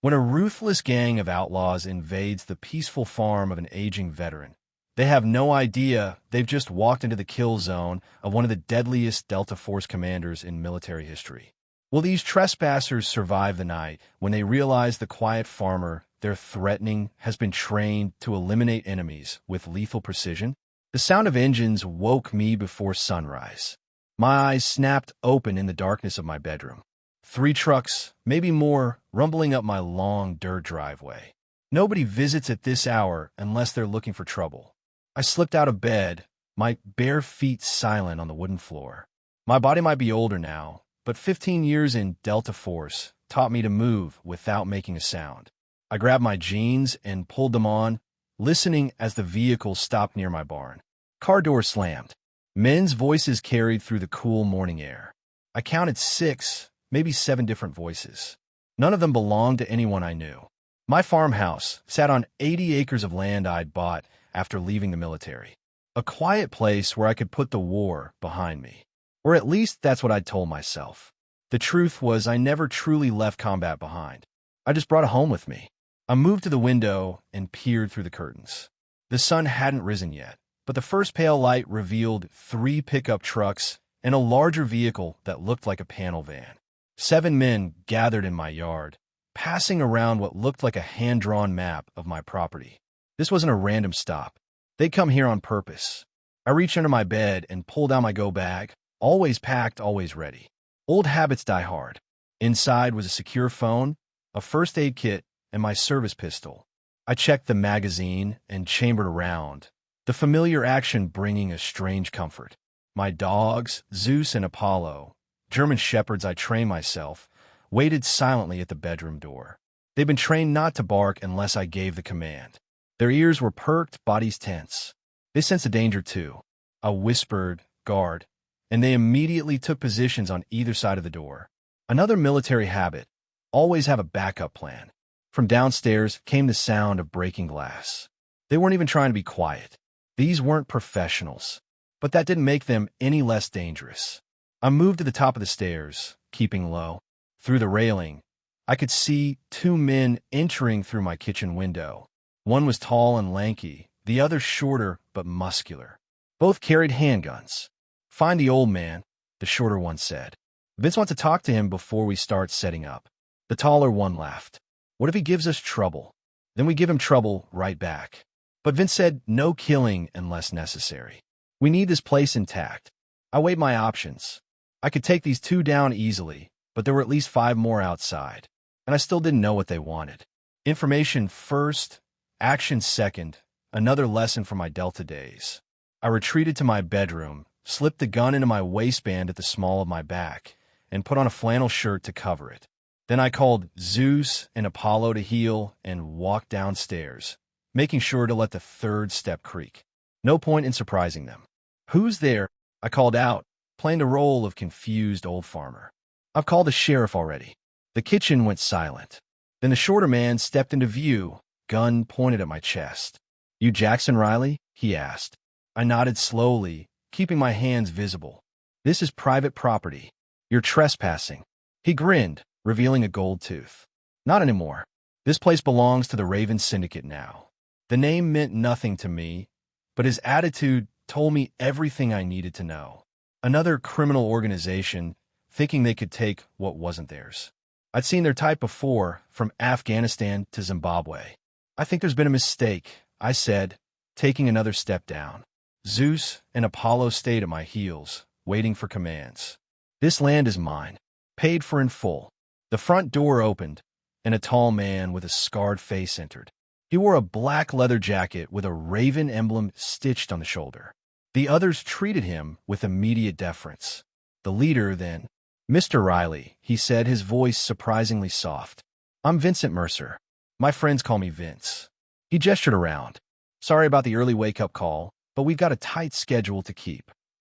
When a ruthless gang of outlaws invades the peaceful farm of an aging veteran, they have no idea they've just walked into the kill zone of one of the deadliest Delta Force commanders in military history. Will these trespassers survive the night when they realize the quiet farmer they're threatening has been trained to eliminate enemies with lethal precision? The sound of engines woke me before sunrise. My eyes snapped open in the darkness of my bedroom. 3 trucks, maybe more, rumbling up my long dirt driveway. Nobody visits at this hour unless they're looking for trouble. I slipped out of bed, my bare feet silent on the wooden floor. My body might be older now, but 15 years in Delta Force taught me to move without making a sound. I grabbed my jeans and pulled them on, listening as the vehicle stopped near my barn. Car door slammed. Men's voices carried through the cool morning air. I counted 6, maybe 7 different voices. None of them belonged to anyone I knew. My farmhouse sat on 80 acres of land I'd bought after leaving the military. A quiet place where I could put the war behind me. Or at least that's what I'd told myself. The truth was I never truly left combat behind. I just brought it home with me. I moved to the window and peered through the curtains. The sun hadn't risen yet, but the first pale light revealed 3 pickup trucks and a larger vehicle that looked like a panel van. 7 men gathered in my yard, passing around what looked like a hand-drawn map of my property. This wasn't a random stop. They'd come here on purpose. I reached under my bed and pulled out my go bag, always packed, always ready. Old habits die hard. Inside was a secure phone, a first aid kit, and my service pistol. I checked the magazine and chambered around, the familiar action bringing a strange comfort. My dogs, Zeus and Apollo, German shepherds I trained myself, waited silently at the bedroom door. They'd been trained not to bark unless I gave the command. Their ears were perked, bodies tense. They sensed the danger too. I whispered, "Guard," and they immediately took positions on either side of the door. Another military habit: always have a backup plan. From downstairs came the sound of breaking glass. They weren't even trying to be quiet. These weren't professionals, but that didn't make them any less dangerous. I moved to the top of the stairs, keeping low. Through the railing, I could see 2 men entering through my kitchen window. One was tall and lanky, the other shorter but muscular. Both carried handguns. "Find the old man," the shorter one said. "Vince wants to talk to him before we start setting up." The taller one laughed. "What if he gives us trouble? Then we give him trouble right back." But Vince said no killing unless necessary. "We need this place intact." I weighed my options. I could take these 2 down easily, but there were at least 5 more outside, and I still didn't know what they wanted. Information first, action second, another lesson from my Delta days. I retreated to my bedroom, slipped the gun into my waistband at the small of my back, and put on a flannel shirt to cover it. Then I called Zeus and Apollo to heel and walked downstairs, making sure to let the 3rd step creak. No point in surprising them. "Who's there?" I called out, playing the role of confused old farmer. "I've called the sheriff already." The kitchen went silent. Then the shorter man stepped into view, gun pointed at my chest. "You Jackson Riley?" he asked. I nodded slowly, keeping my hands visible. "This is private property. You're trespassing." He grinned, revealing a gold tooth. "Not anymore. This place belongs to the Raven Syndicate now." The name meant nothing to me, but his attitude told me everything I needed to know. Another criminal organization, thinking they could take what wasn't theirs. I'd seen their type before, from Afghanistan to Zimbabwe. "I think there's been a mistake," I said, taking another step down. Zeus and Apollo stayed at my heels, waiting for commands. "This land is mine, paid for in full." The front door opened, and a tall man with a scarred face entered. He wore a black leather jacket with a raven emblem stitched on the shoulder. The others treated him with immediate deference. The leader then, "Mr. Riley," he said, his voice surprisingly soft. "I'm Vincent Mercer. My friends call me Vince." He gestured around. "Sorry about the early wake-up call, but we've got a tight schedule to keep."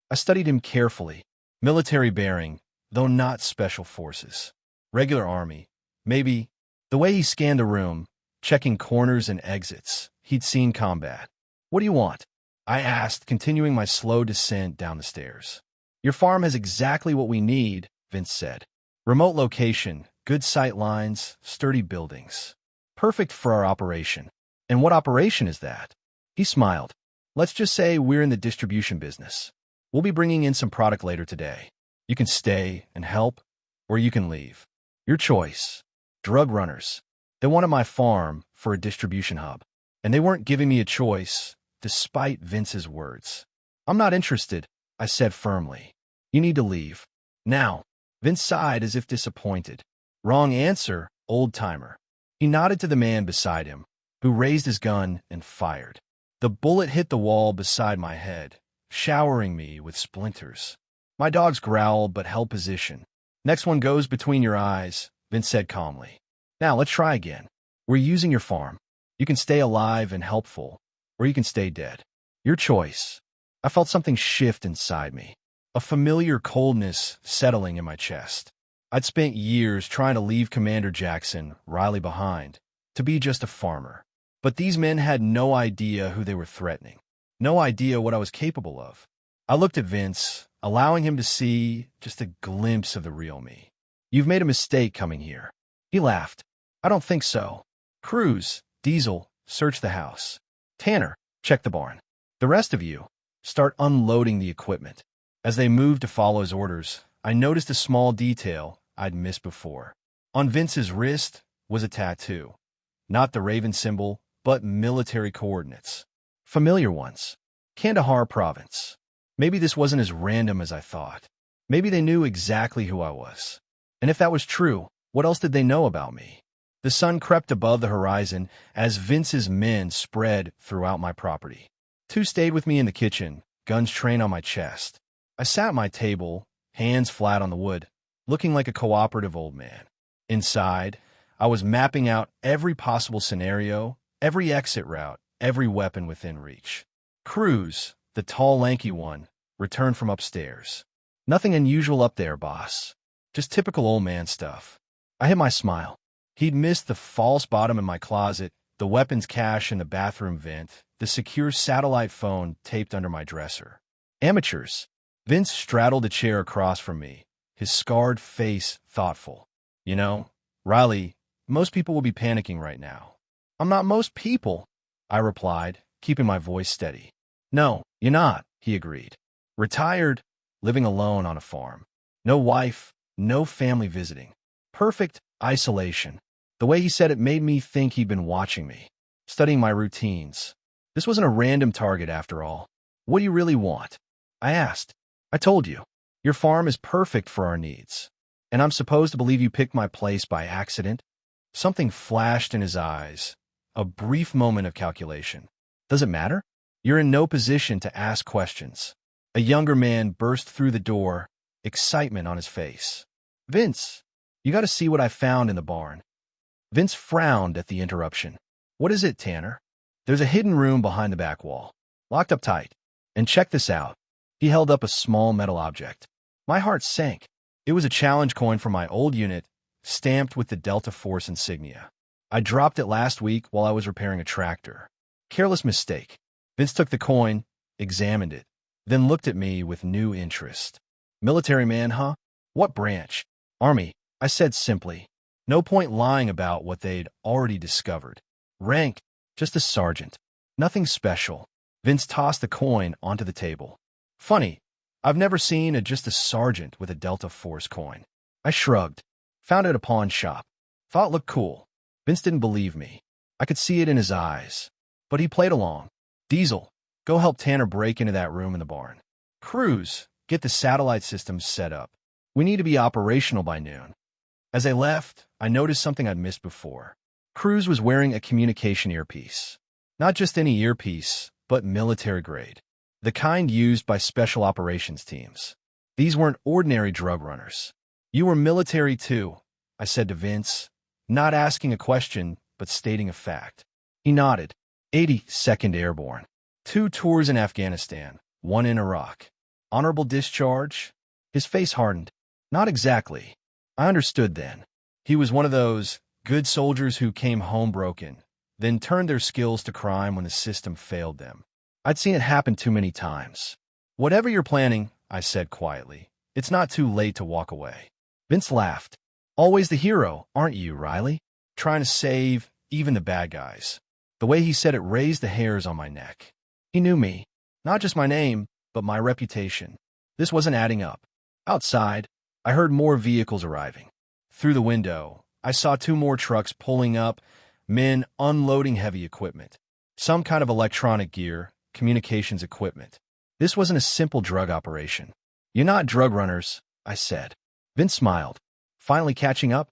I studied him carefully. Military bearing, though not special forces. Regular army, maybe. The way he scanned the room, checking corners and exits, he'd seen combat. "What do you want?" I asked, continuing my slow descent down the stairs. "Your farm has exactly what we need," Vince said. "Remote location, Good sight lines, sturdy buildings. Perfect for our operation. And what operation is that? He smiled. Let's just say we're in the distribution business. We'll be bringing in some product later today. You can stay and help, or you can leave. Your choice. Drug runners. They wanted my farm for a distribution hub, and they weren't giving me a choice, despite Vince's words. I'm not interested, I said firmly. You need to leave. Now. Vince sighed as if disappointed. Wrong answer, old-timer. He nodded to the man beside him, who raised his gun and fired. The bullet hit the wall beside my head, showering me with splinters. My dogs growled but held position. Next one goes between your eyes, Vince said calmly. Now let's try again. We're using your farm. You can stay alive and helpful, or you can stay dead. Your choice. I felt something shift inside me, a familiar coldness settling in my chest. I'd spent years trying to leave Commander Jackson, Riley behind, to be just a farmer. But these men had no idea who they were threatening, no idea what I was capable of. I looked at Vince, allowing him to see just a glimpse of the real me. You've made a mistake coming here. He laughed. I don't think so. Cruz, Diesel, search the house. Tanner, check the barn. The rest of you, start unloading the equipment. As they moved to follow his orders, I noticed a small detail I'd missed before. On Vince's wrist was a tattoo. Not the Raven symbol, but military coordinates. Familiar ones. Kandahar province. Maybe this wasn't as random as I thought. Maybe they knew exactly who I was. And if that was true, what else did they know about me? The sun crept above the horizon as Vince's men spread throughout my property. Two stayed with me in the kitchen, guns trained on my chest. I sat at my table, hands flat on the wood, looking like a cooperative old man. Inside, I was mapping out every possible scenario, every exit route, every weapon within reach. Cruz, the tall, lanky one, returned from upstairs. Nothing unusual up there, boss. Just typical old man stuff. I hid my smile. He'd missed the false bottom in my closet, the weapons cache in the bathroom vent, the secure satellite phone taped under my dresser. Amateurs. Vince straddled a chair across from me, his scarred face thoughtful. You know, Riley, most people will be panicking right now. I'm not most people, I replied, keeping my voice steady. No, you're not, he agreed. Retired, living alone on a farm. No wife, no family visiting. Perfect isolation. The way he said it made me think he'd been watching me, studying my routines. This wasn't a random target after all. What do you really want? I asked. I told you. Your farm is perfect for our needs. And I'm supposed to believe you picked my place by accident? Something flashed in his eyes. A brief moment of calculation. Does it matter? You're in no position to ask questions. A younger man burst through the door, excitement on his face. Vince, you got to see what I found in the barn. Vince frowned at the interruption. What is it, Tanner? There's a hidden room behind the back wall, locked up tight. And check this out. He held up a small metal object. My heart sank. It was a challenge coin from my old unit, stamped with the Delta Force insignia. I dropped it last week while I was repairing a tractor. Careless mistake. Vince took the coin, examined it, then looked at me with new interest. Military man, huh? What branch? Army, I said simply. No point lying about what they'd already discovered. Rank, just a sergeant. Nothing special. Vince tossed the coin onto the table. Funny, I've never seen just a sergeant with a Delta Force coin. I shrugged. Found it at a pawn shop. Thought it looked cool. Vince didn't believe me. I could see it in his eyes. But he played along. Diesel, go help Tanner break into that room in the barn. Cruz, get the satellite systems set up. We need to be operational by noon. As I left, I noticed something I'd missed before. Cruz was wearing a communication earpiece. Not just any earpiece, but military grade. The kind used by special operations teams. These weren't ordinary drug runners. You were military too, I said to Vince, not asking a question, but stating a fact. He nodded. 82nd Airborne. 2 tours in Afghanistan, 1 in Iraq. Honorable discharge? His face hardened. Not exactly. I understood then. He was one of those good soldiers who came home broken, then turned their skills to crime when the system failed them. I'd seen it happen too many times. Whatever you're planning, I said quietly, it's not too late to walk away. Vince laughed. Always the hero, aren't you, Riley? Trying to save even the bad guys. The way he said it raised the hairs on my neck. He knew me. Not just my name, but my reputation. This wasn't adding up. Outside, I heard more vehicles arriving. Through the window, I saw 2 more trucks pulling up, men unloading heavy equipment. Some kind of electronic gear, communications equipment. This wasn't a simple drug operation. "You're not drug runners," I said. Vince smiled. "Finally catching up,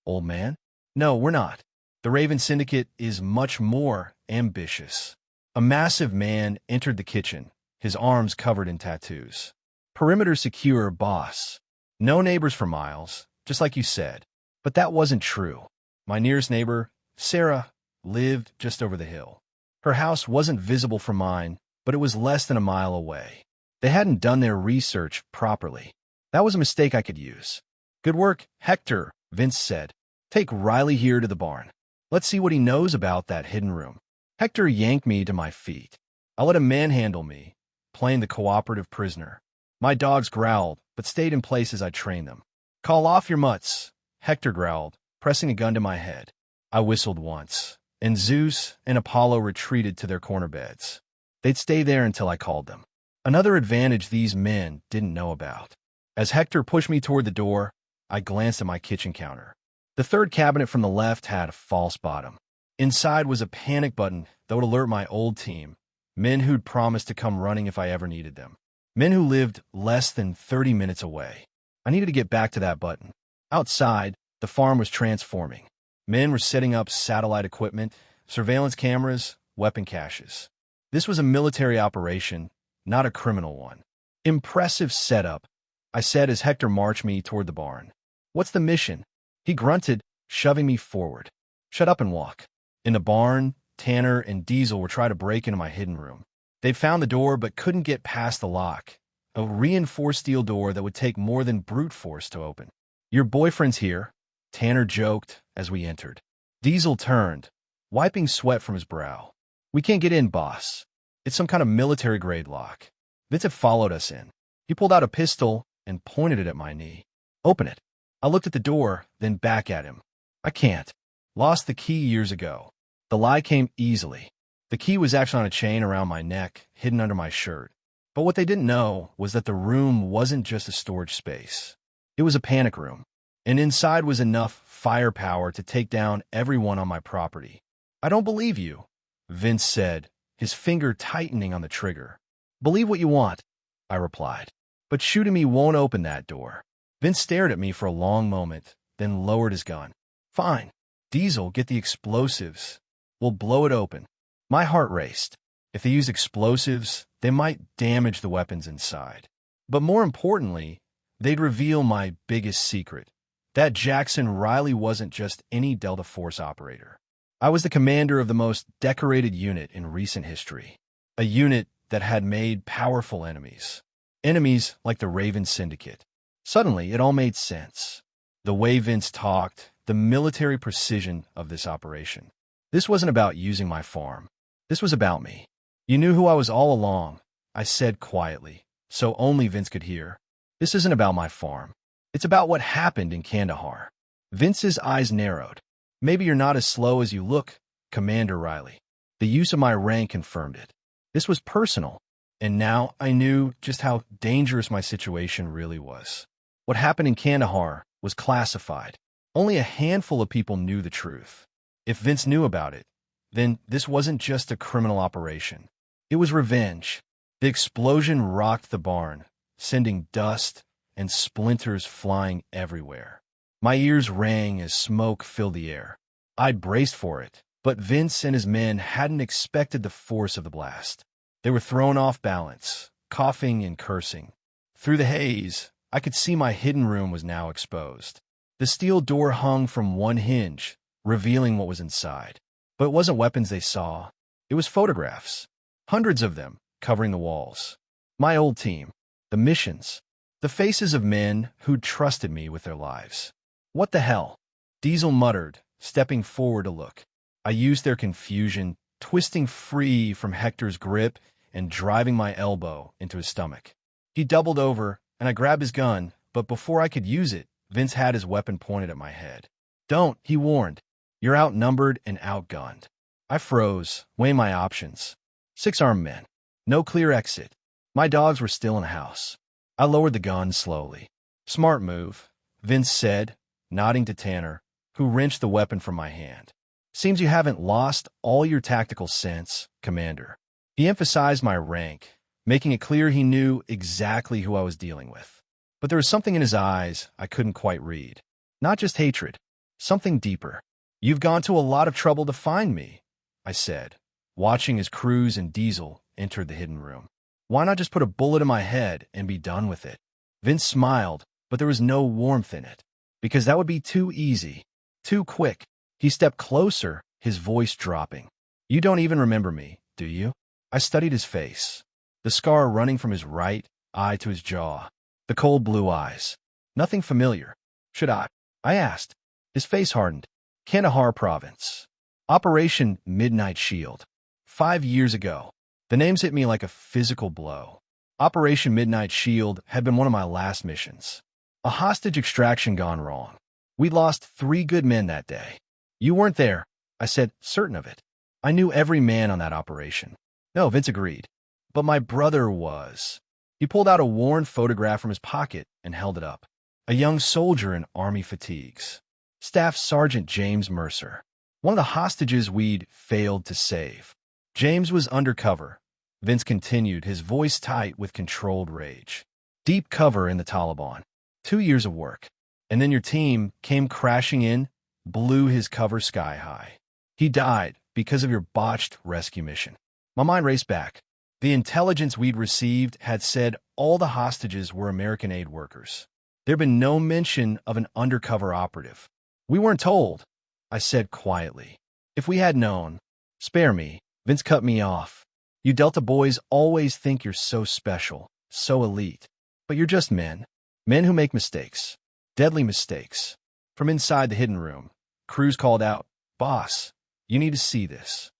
old man?" "No, we're not. The Raven Syndicate is much more ambitious." A massive man entered the kitchen, his arms covered in tattoos. "Perimeter secure, boss. No neighbors for miles, just like you said." But that wasn't true. My nearest neighbor, Sarah, lived just over the hill. Her house wasn't visible from mine, but it was less than a mile away. They hadn't done their research properly. That was a mistake I could use. "Good work, Hector," Vince said. "Take Riley here to the barn. Let's see what he knows about that hidden room." Hector yanked me to my feet. I let him manhandle me, playing the cooperative prisoner. My dogs growled, but stayed in place as I trained them. "Call off your mutts," Hector growled, pressing a gun to my head. I whistled once, and Zeus and Apollo retreated to their corner beds. They'd stay there until I called them. Another advantage these men didn't know about. As Hector pushed me toward the door, I glanced at my kitchen counter. The third cabinet from the left had a false bottom. Inside was a panic button that would alert my old team, men who'd promised to come running if I ever needed them. Men who lived less than 30 minutes away. I needed to get back to that button. Outside, the farm was transforming. Men were setting up satellite equipment, surveillance cameras, weapon caches. This was a military operation, not a criminal one. "Impressive setup," I said as Hector marched me toward the barn. "What's the mission?" He grunted, shoving me forward. "Shut up and walk." In the barn, Tanner and Diesel were trying to break into my hidden room. They found the door but couldn't get past the lock, a reinforced steel door that would take more than brute force to open. "Your boyfriend's here," Tanner joked as we entered. Diesel turned, wiping sweat from his brow. "We can't get in, boss. It's some kind of military-grade lock." Vince had followed us in. He pulled out a pistol and pointed it at my knee. "Open it." I looked at the door, then back at him. "I can't. Lost the key years ago." The lie came easily. The key was actually on a chain around my neck, hidden under my shirt. But what they didn't know was that the room wasn't just a storage space. It was a panic room, and inside was enough firepower to take down everyone on my property. "I don't believe you," Vince said, his finger tightening on the trigger. "Believe what you want," I replied. "But shooting me won't open that door." Vince stared at me for a long moment, then lowered his gun. "Fine. Diesel, get the explosives. We'll blow it open." My heart raced. If they used explosives, they might damage the weapons inside. But more importantly, they'd reveal my biggest secret. That Jackson Riley wasn't just any Delta Force operator. I was the commander of the most decorated unit in recent history. A unit that had made powerful enemies. Enemies like the Raven Syndicate. Suddenly, it all made sense. The way Vince talked, the military precision of this operation. This wasn't about using my farm. This was about me. "You knew who I was all along," I said quietly, so only Vince could hear. "This isn't about my farm. It's about what happened in Kandahar." Vince's eyes narrowed. "Maybe you're not as slow as you look, Commander Riley." The use of my rank confirmed it. This was personal, and now I knew just how dangerous my situation really was. What happened in Kandahar was classified. Only a handful of people knew the truth. If Vince knew about it, then this wasn't just a criminal operation. It was revenge. The explosion rocked the barn, sending dust and splinters flying everywhere. My ears rang as smoke filled the air. I'd braced for it, but Vince and his men hadn't expected the force of the blast. They were thrown off balance, coughing and cursing. Through the haze, I could see my hidden room was now exposed. The steel door hung from one hinge, revealing what was inside. But it wasn't weapons they saw. It was photographs. Hundreds of them, covering the walls. My old team. The missions. The faces of men who'd trusted me with their lives. "What the hell?" Diesel muttered, stepping forward to look. I used their confusion, twisting free from Hector's grip and driving my elbow into his stomach. He doubled over, and I grabbed his gun, but before I could use it, Vince had his weapon pointed at my head. Don't, he warned. You're outnumbered and outgunned. I froze, weighing my options. 6 armed men. No clear exit. My dogs were still in the house. I lowered the gun slowly. Smart move, Vince said, nodding to Tanner, who wrenched the weapon from my hand. Seems you haven't lost all your tactical sense, Commander. He emphasized my rank, making it clear he knew exactly who I was dealing with. But there was something in his eyes I couldn't quite read. Not just hatred, something deeper. You've gone to a lot of trouble to find me, I said, watching as Cruz and Diesel entered the hidden room. Why not just put a bullet in my head and be done with it? Vince smiled, but there was no warmth in it. Because that would be too easy, too quick. He stepped closer, his voice dropping. You don't even remember me, do you? I studied his face. The scar running from his right eye to his jaw. The cold blue eyes. Nothing familiar. Should I? I asked. His face hardened. Kandahar Province. Operation Midnight Shield. 5 years ago. The names hit me like a physical blow. Operation Midnight Shield had been one of my last missions. A hostage extraction gone wrong. We lost 3 good men that day. You weren't there, I said, certain of it. I knew every man on that operation. No, Vince agreed. But my brother was. He pulled out a worn photograph from his pocket and held it up. A young soldier in Army fatigues. Staff Sergeant James Mercer. One of the hostages we'd failed to save. James was undercover. Vince continued, his voice tight with controlled rage. Deep cover in the Taliban. 2 years of work. And then your team came crashing in, blew his cover sky high. He died because of your botched rescue mission. My mind raced back. The intelligence we'd received had said all the hostages were American aid workers. There'd been no mention of an undercover operative. We weren't told, I said quietly. If we had known, spare me, Vince cut me off. You Delta boys always think you're so special, so elite. But you're just men. Men who make mistakes. Deadly mistakes. From inside the hidden room, Cruz called out, Boss, you need to see this.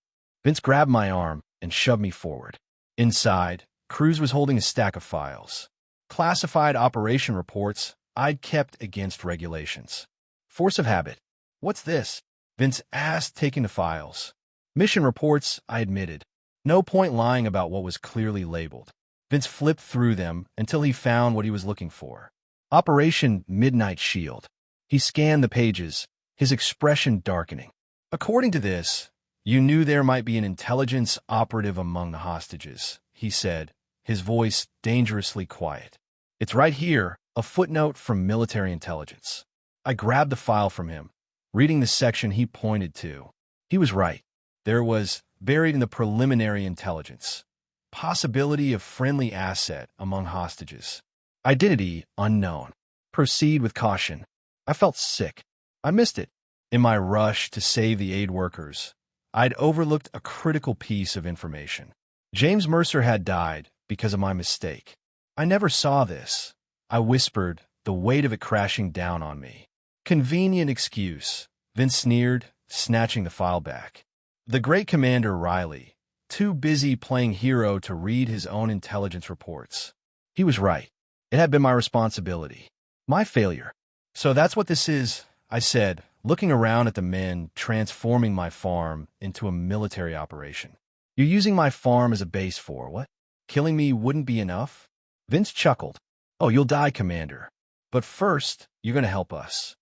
Vince grabbed my arm and shoved me forward. Inside, Cruz was holding a stack of files. Classified operation reports I'd kept against regulations. Force of habit. What's this? Vince asked, taking the files. Mission reports, I admitted. No point lying about what was clearly labeled. Vince flipped through them until he found what he was looking for. Operation Midnight Shield. He scanned the pages, his expression darkening. According to this, you knew there might be an intelligence operative among the hostages, he said, his voice dangerously quiet. It's right here, a footnote from military intelligence. I grabbed the file from him, reading the section he pointed to. He was right. There was, buried in the preliminary intelligence, possibility of friendly asset among hostages. Identity unknown. Proceed with caution. I felt sick. I missed it. In my rush to save the aid workers, I'd overlooked a critical piece of information. James Mercer had died because of my mistake. I never saw this. I whispered, the weight of it crashing down on me. Convenient excuse, Vince sneered, snatching the file back. The great Commander Riley, too busy playing hero to read his own intelligence reports. He was right. It had been my responsibility. My failure. So that's what this is, I said, looking around at the men transforming my farm into a military operation. You're using my farm as a base for what? Killing me wouldn't be enough? Vince chuckled. Oh, you'll die, Commander. But first, you're going to help us.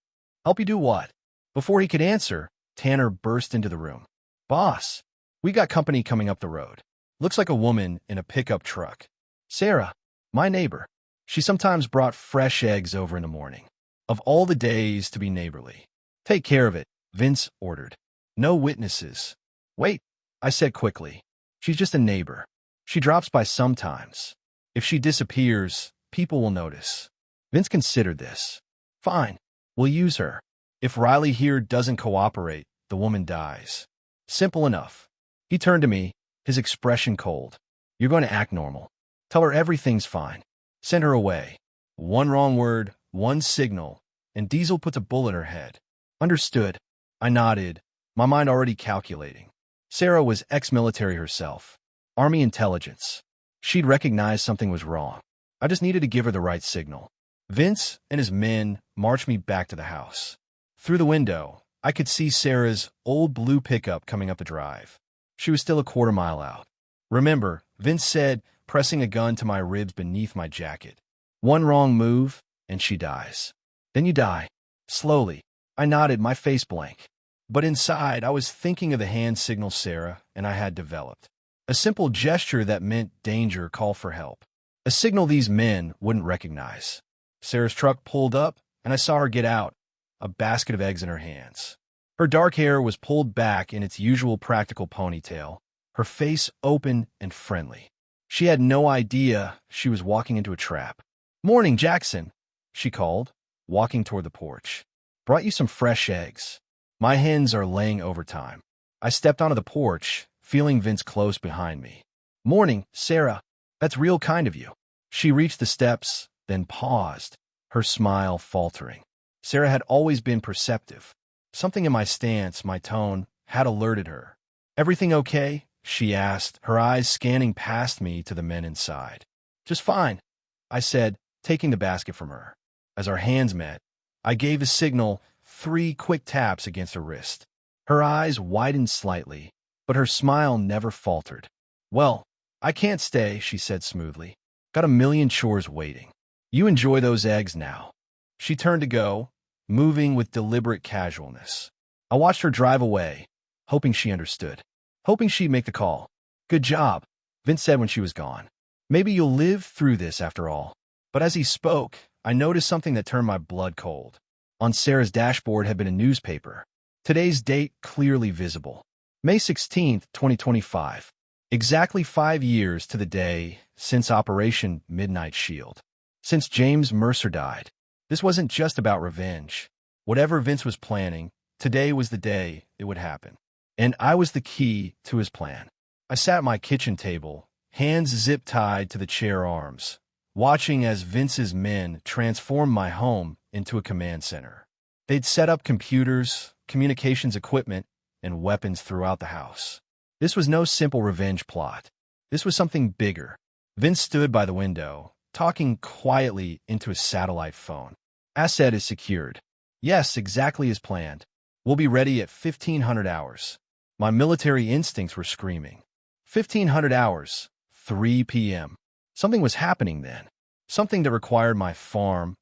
Help you do what? Before he could answer, Tanner burst into the room. Boss, we got company coming up the road. Looks like a woman in a pickup truck. Sarah, my neighbor. She sometimes brought fresh eggs over in the morning. Of all the days to be neighborly. Take care of it, Vince ordered. No witnesses. Wait, I said quickly. She's just a neighbor. She drops by sometimes. If she disappears, people will notice. Vince considered this. Fine, we'll use her. If Riley here doesn't cooperate, the woman dies. Simple enough. He turned to me, his expression cold. You're going to act normal. Tell her everything's fine. Send her away. One wrong word, one signal, and Diesel puts a bullet in her head. Understood. I nodded, my mind already calculating. Sarah was ex-military herself. Army intelligence. She'd recognized something was wrong. I just needed to give her the right signal. Vince and his men marched me back to the house. Through the window, I could see Sarah's old blue pickup coming up the drive. She was still a quarter-mile out. "Remember," Vince said, pressing a gun to my ribs beneath my jacket. "One wrong move, and she dies. Then you die." Slowly, I nodded, my face blank. But inside, I was thinking of the hand signal Sarah and I had developed. A simple gesture that meant danger, call for help. A signal these men wouldn't recognize. Sarah's truck pulled up, and I saw her get out, a basket of eggs in her hands. Her dark hair was pulled back in its usual practical ponytail, her face open and friendly. She had no idea she was walking into a trap. "Morning, Jackson," she called, walking toward the porch. "Brought you some fresh eggs. My hens are laying overtime." I stepped onto the porch, feeling Vince close behind me. "Morning, Sarah. That's real kind of you." She reached the steps, then paused, her smile faltering. Sarah had always been perceptive. Something in my stance, my tone, had alerted her. "Everything okay?" she asked, her eyes scanning past me to the men inside. "Just fine," I said, taking the basket from her. As our hands met, I gave a signal, 3 quick taps against her wrist. Her eyes widened slightly, but her smile never faltered. "Well, I can't stay," she said smoothly. "Got a million chores waiting. You enjoy those eggs now." She turned to go, moving with deliberate casualness. I watched her drive away, hoping she understood, hoping she'd make the call. "Good job," Vince said when she was gone. "Maybe you'll live through this after all." But as he spoke, I noticed something that turned my blood cold. On Sarah's dashboard had been a newspaper. Today's date clearly visible. May 16th, 2025. Exactly 5 years to the day since Operation Midnight Shield. Since James Mercer died. This wasn't just about revenge. Whatever Vince was planning, today was the day it would happen. And I was the key to his plan. I sat at my kitchen table, hands zip-tied to the chair arms, watching as Vince's men transformed my home into a command center. They'd set up computers, communications equipment, and weapons throughout the house. This was no simple revenge plot. This was something bigger. Vince stood by the window, talking quietly into his satellite phone. "Asset is secured." "Yes, exactly as planned. We'll be ready at 1500 hours. My military instincts were screaming. 1500 hours, 3 p.m. Something was happening then. Something that required my farm,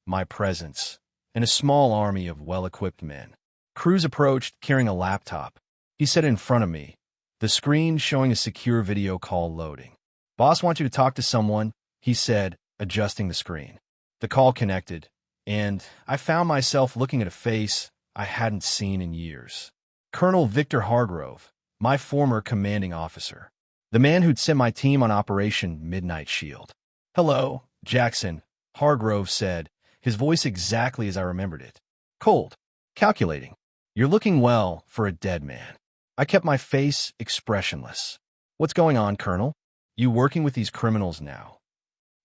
my presence, and a small army of well-equipped men. Cruz approached, carrying a laptop. He sat in front of me, the screen showing a secure video call loading. "Boss wants you to talk to someone," he said, adjusting the screen. The call connected, and I found myself looking at a face I hadn't seen in years. Colonel Victor Hargrove, my former commanding officer. The man who'd sent my team on Operation Midnight Shield. "Hello, Jackson," Hargrove said, his voice exactly as I remembered it. Cold, calculating. "You're looking well for a dead man." I kept my face expressionless. "What's going on, Colonel? You working with these criminals now?"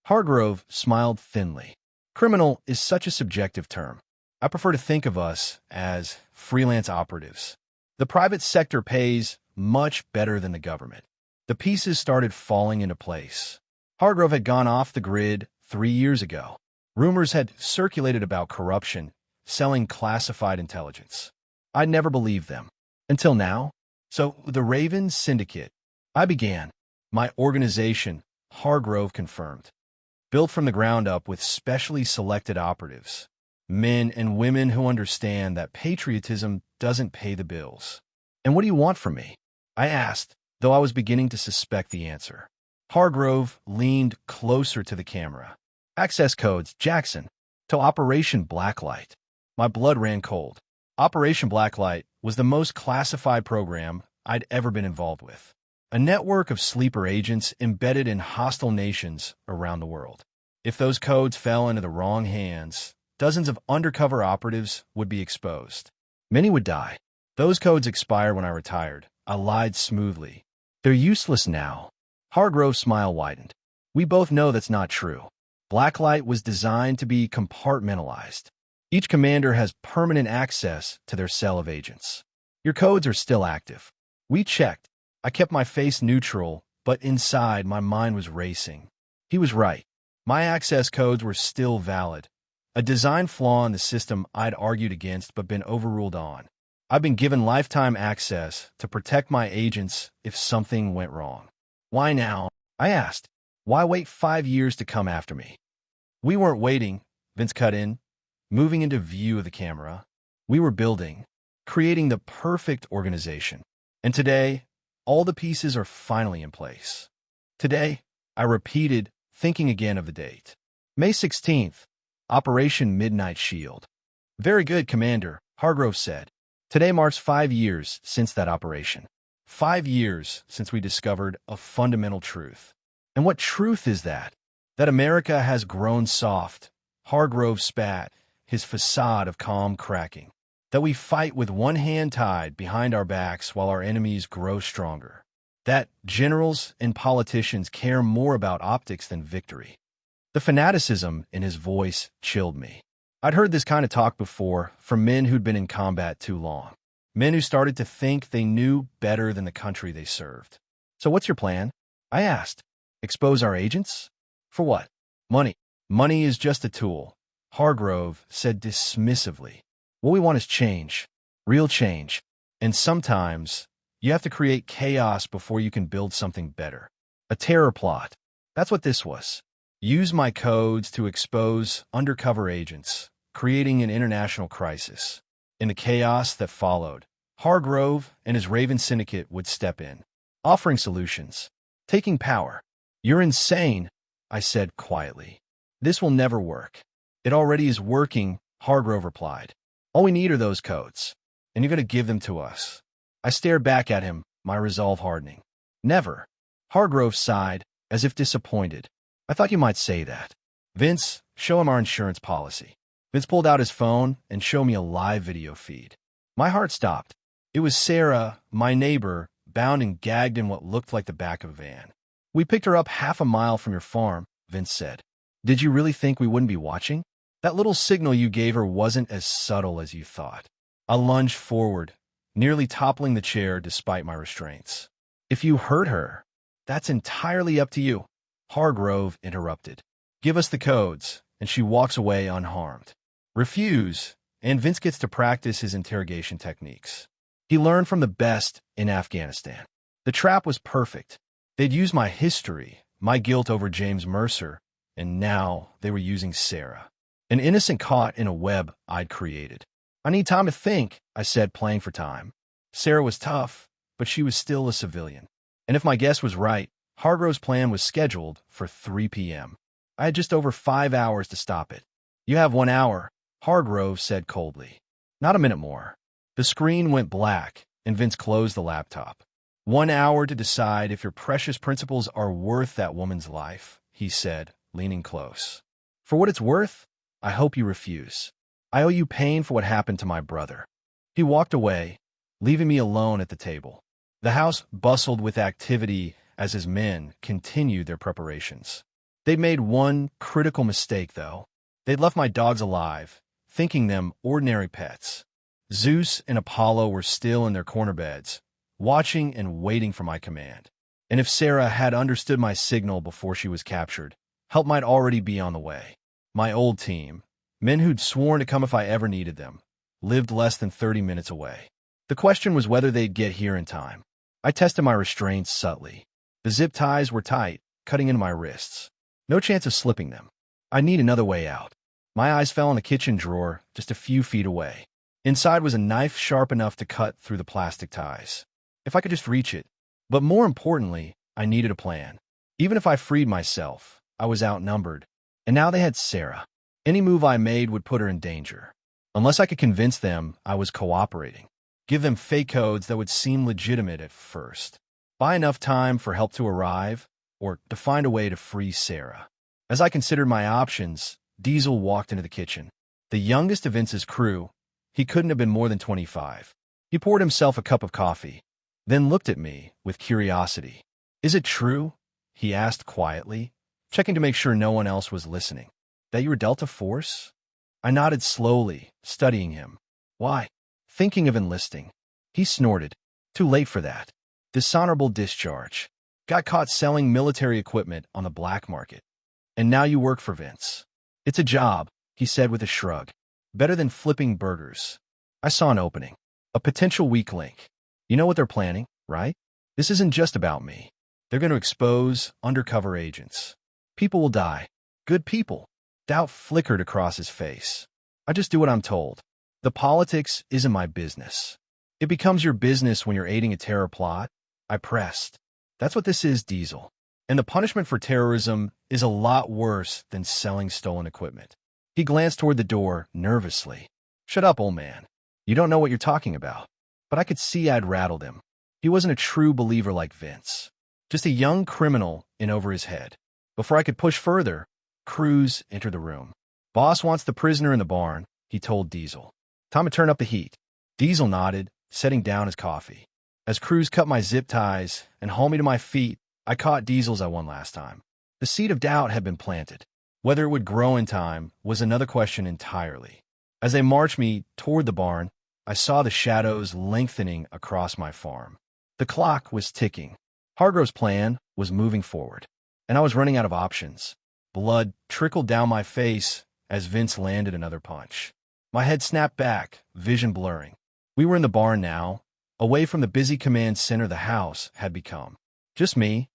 Hargrove smiled thinly. "Criminal is such a subjective term. I prefer to think of us as freelance operatives. The private sector pays much better than the government." The pieces started falling into place. Hargrove had gone off the grid 3 years ago. Rumors had circulated about corruption, selling classified intelligence. I'd never believed them. Until now. "So, the Raven Syndicate." I began. "My organization," Hargrove confirmed. "Built from the ground up with specially selected operatives. Men and women who understand that patriotism doesn't pay the bills." "And what do you want from me?" I asked, though I was beginning to suspect the answer. Hargrove leaned closer to the camera. "Access codes, Jackson, to Operation Blacklight." My blood ran cold. Operation Blacklight was the most classified program I'd ever been involved with. A network of sleeper agents embedded in hostile nations around the world. If those codes fell into the wrong hands, dozens of undercover operatives would be exposed. Many would die. "Those codes expired when I retired." I lied smoothly. "They're useless now." Hargrove's smile widened. "We both know that's not true. Blacklight was designed to be compartmentalized. Each commander has permanent access to their cell of agents. Your codes are still active." We checked. I kept my face neutral, but inside my mind was racing. He was right. My access codes were still valid, a design flaw in the system I'd argued against but been overruled on. I've been given lifetime access to protect my agents if something went wrong. Why now? I asked. Why wait 5 years to come after me? We weren't waiting, Vince cut in, moving into view of the camera. We were building, creating the perfect organization. And today, all the pieces are finally in place. Today, I repeated, thinking again of the date. May 16th, Operation Midnight Shield. Very good, Commander, Hargrove said. Today marks 5 years since that operation. 5 years since we discovered a fundamental truth. And what truth is that? That America has grown soft. Hargrove spat, his facade of calm cracking. That we fight with one hand tied behind our backs while our enemies grow stronger. That generals and politicians care more about optics than victory. The fanaticism in his voice chilled me. I'd heard this kind of talk before from men who'd been in combat too long. Men who started to think they knew better than the country they served. So what's your plan? I asked. Expose our agents? For what? Money. Money is just a tool, Hargrove said dismissively. What we want is change. Real change. And sometimes, you have to create chaos before you can build something better. A terror plot. That's what this was. Use my codes to expose undercover agents, creating an international crisis. In the chaos that followed, Hargrove and his Raven Syndicate would step in, offering solutions, taking power. You're insane, I said quietly. This will never work. It already is working, Hargrove replied. All we need are those codes, and you're going to give them to us. I stared back at him, my resolve hardening. Never. Hargrove sighed, as if disappointed. I thought you might say that. Vince, show him our insurance policy. Vince pulled out his phone and showed me a live video feed. My heart stopped. It was Sarah, my neighbor, bound and gagged in what looked like the back of a van. We picked her up half a mile from your farm, Vince said. Did you really think we wouldn't be watching? That little signal you gave her wasn't as subtle as you thought. I lunged forward, nearly toppling the chair despite my restraints. If you hurt her, that's entirely up to you, Hargrove interrupted. Give us the codes, and she walks away unharmed. Refuse, and Vince gets to practice his interrogation techniques. He learned from the best in Afghanistan. The trap was perfect. They'd used my history, my guilt over James Mercer, and now they were using Sarah. An innocent caught in a web I'd created. I need time to think, I said, playing for time. Sarah was tough, but she was still a civilian. And if my guess was right, Hargrove's plan was scheduled for 3 p.m. I had just over 5 hours to stop it. You have 1 hour, Hargrove said coldly. Not a minute more. The screen went black, and Vince closed the laptop. 1 hour to decide if your precious principles are worth that woman's life, he said, leaning close. For what it's worth, I hope you refuse. I owe you pain for what happened to my brother. He walked away, leaving me alone at the table. The house bustled with activity as his men continued their preparations. They'd made one critical mistake, though. They'd left my dogs alive, thinking them ordinary pets. Zeus and Apollo were still in their corner beds, watching and waiting for my command. And if Sarah had understood my signal before she was captured, help might already be on the way. My old team, men who'd sworn to come if I ever needed them, lived less than 30 minutes away. The question was whether they'd get here in time. I tested my restraints subtly. The zip ties were tight, cutting into my wrists. No chance of slipping them. I need another way out. My eyes fell on a kitchen drawer just a few feet away. Inside was a knife sharp enough to cut through the plastic ties. If I could just reach it. But more importantly, I needed a plan. Even if I freed myself, I was outnumbered. And now they had Sarah. Any move I made would put her in danger. Unless I could convince them I was cooperating. Give them fake codes that would seem legitimate at first. Buy enough time for help to arrive, or to find a way to free Sarah. As I considered my options, Diesel walked into the kitchen. The youngest of Vince's crew, he couldn't have been more than 25. He poured himself a cup of coffee, then looked at me with curiosity. Is it true? He asked quietly, checking to make sure no one else was listening. That you were Delta Force? I nodded slowly, studying him. Why? Thinking of enlisting. He snorted. Too late for that. Dishonorable discharge. Got caught selling military equipment on the black market. And now you work for Vince. It's a job, he said with a shrug. Better than flipping burgers. I saw an opening. A potential weak link. You know what they're planning, right? This isn't just about me. They're going to expose undercover agents. People will die. Good people. Doubt flickered across his face. I just do what I'm told. The politics isn't my business. It becomes your business when you're aiding a terror plot. I pressed. That's what this is, Diesel. And the punishment for terrorism is a lot worse than selling stolen equipment. He glanced toward the door nervously. Shut up, old man. You don't know what you're talking about. But I could see I'd rattled him. He wasn't a true believer like Vince. Just a young criminal in over his head. Before I could push further, Cruz entered the room. Boss wants the prisoner in the barn, he told Diesel. Time to turn up the heat. Diesel nodded, setting down his coffee. As Cruz cut my zip ties and hauled me to my feet, I caught Diesel's I won last time. The seed of doubt had been planted. Whether it would grow in time was another question entirely. As they marched me toward the barn, I saw the shadows lengthening across my farm. The clock was ticking. Hargrove's plan was moving forward, and I was running out of options. Blood trickled down my face as Vince landed another punch. My head snapped back, vision blurring. We were in the barn now, away from the busy command center the house had become. Just me,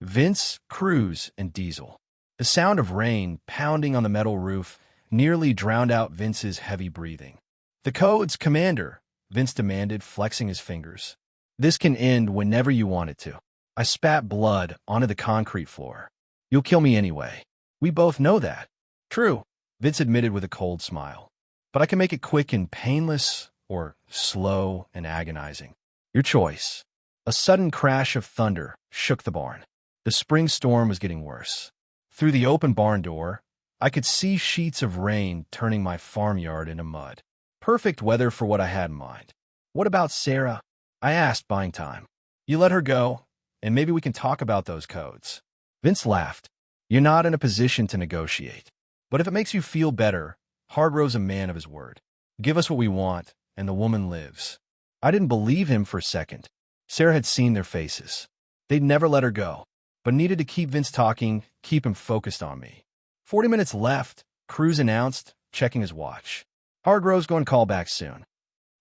Vince, Cruz, and Diesel. The sound of rain pounding on the metal roof nearly drowned out Vince's heavy breathing. The code's commander, Vince demanded, flexing his fingers. This can end whenever you want it to. I spat blood onto the concrete floor. You'll kill me anyway. We both know that. True, Vince admitted with a cold smile. But I can make it quick and painless, or slow and agonizing. Your choice. A sudden crash of thunder shook the barn. The spring storm was getting worse. Through the open barn door, I could see sheets of rain turning my farmyard into mud. Perfect weather for what I had in mind. What about Sarah? I asked, buying time. You let her go, and maybe we can talk about those codes. Vince laughed. You're not in a position to negotiate. But if it makes you feel better, Hargrove's a man of his word. Give us what we want, and the woman lives. I didn't believe him for a second. Sarah had seen their faces. They'd never let her go, but needed to keep Vince talking, keep him focused on me. 40 minutes left, Cruz announced, checking his watch. Hargrove's going to call back soon.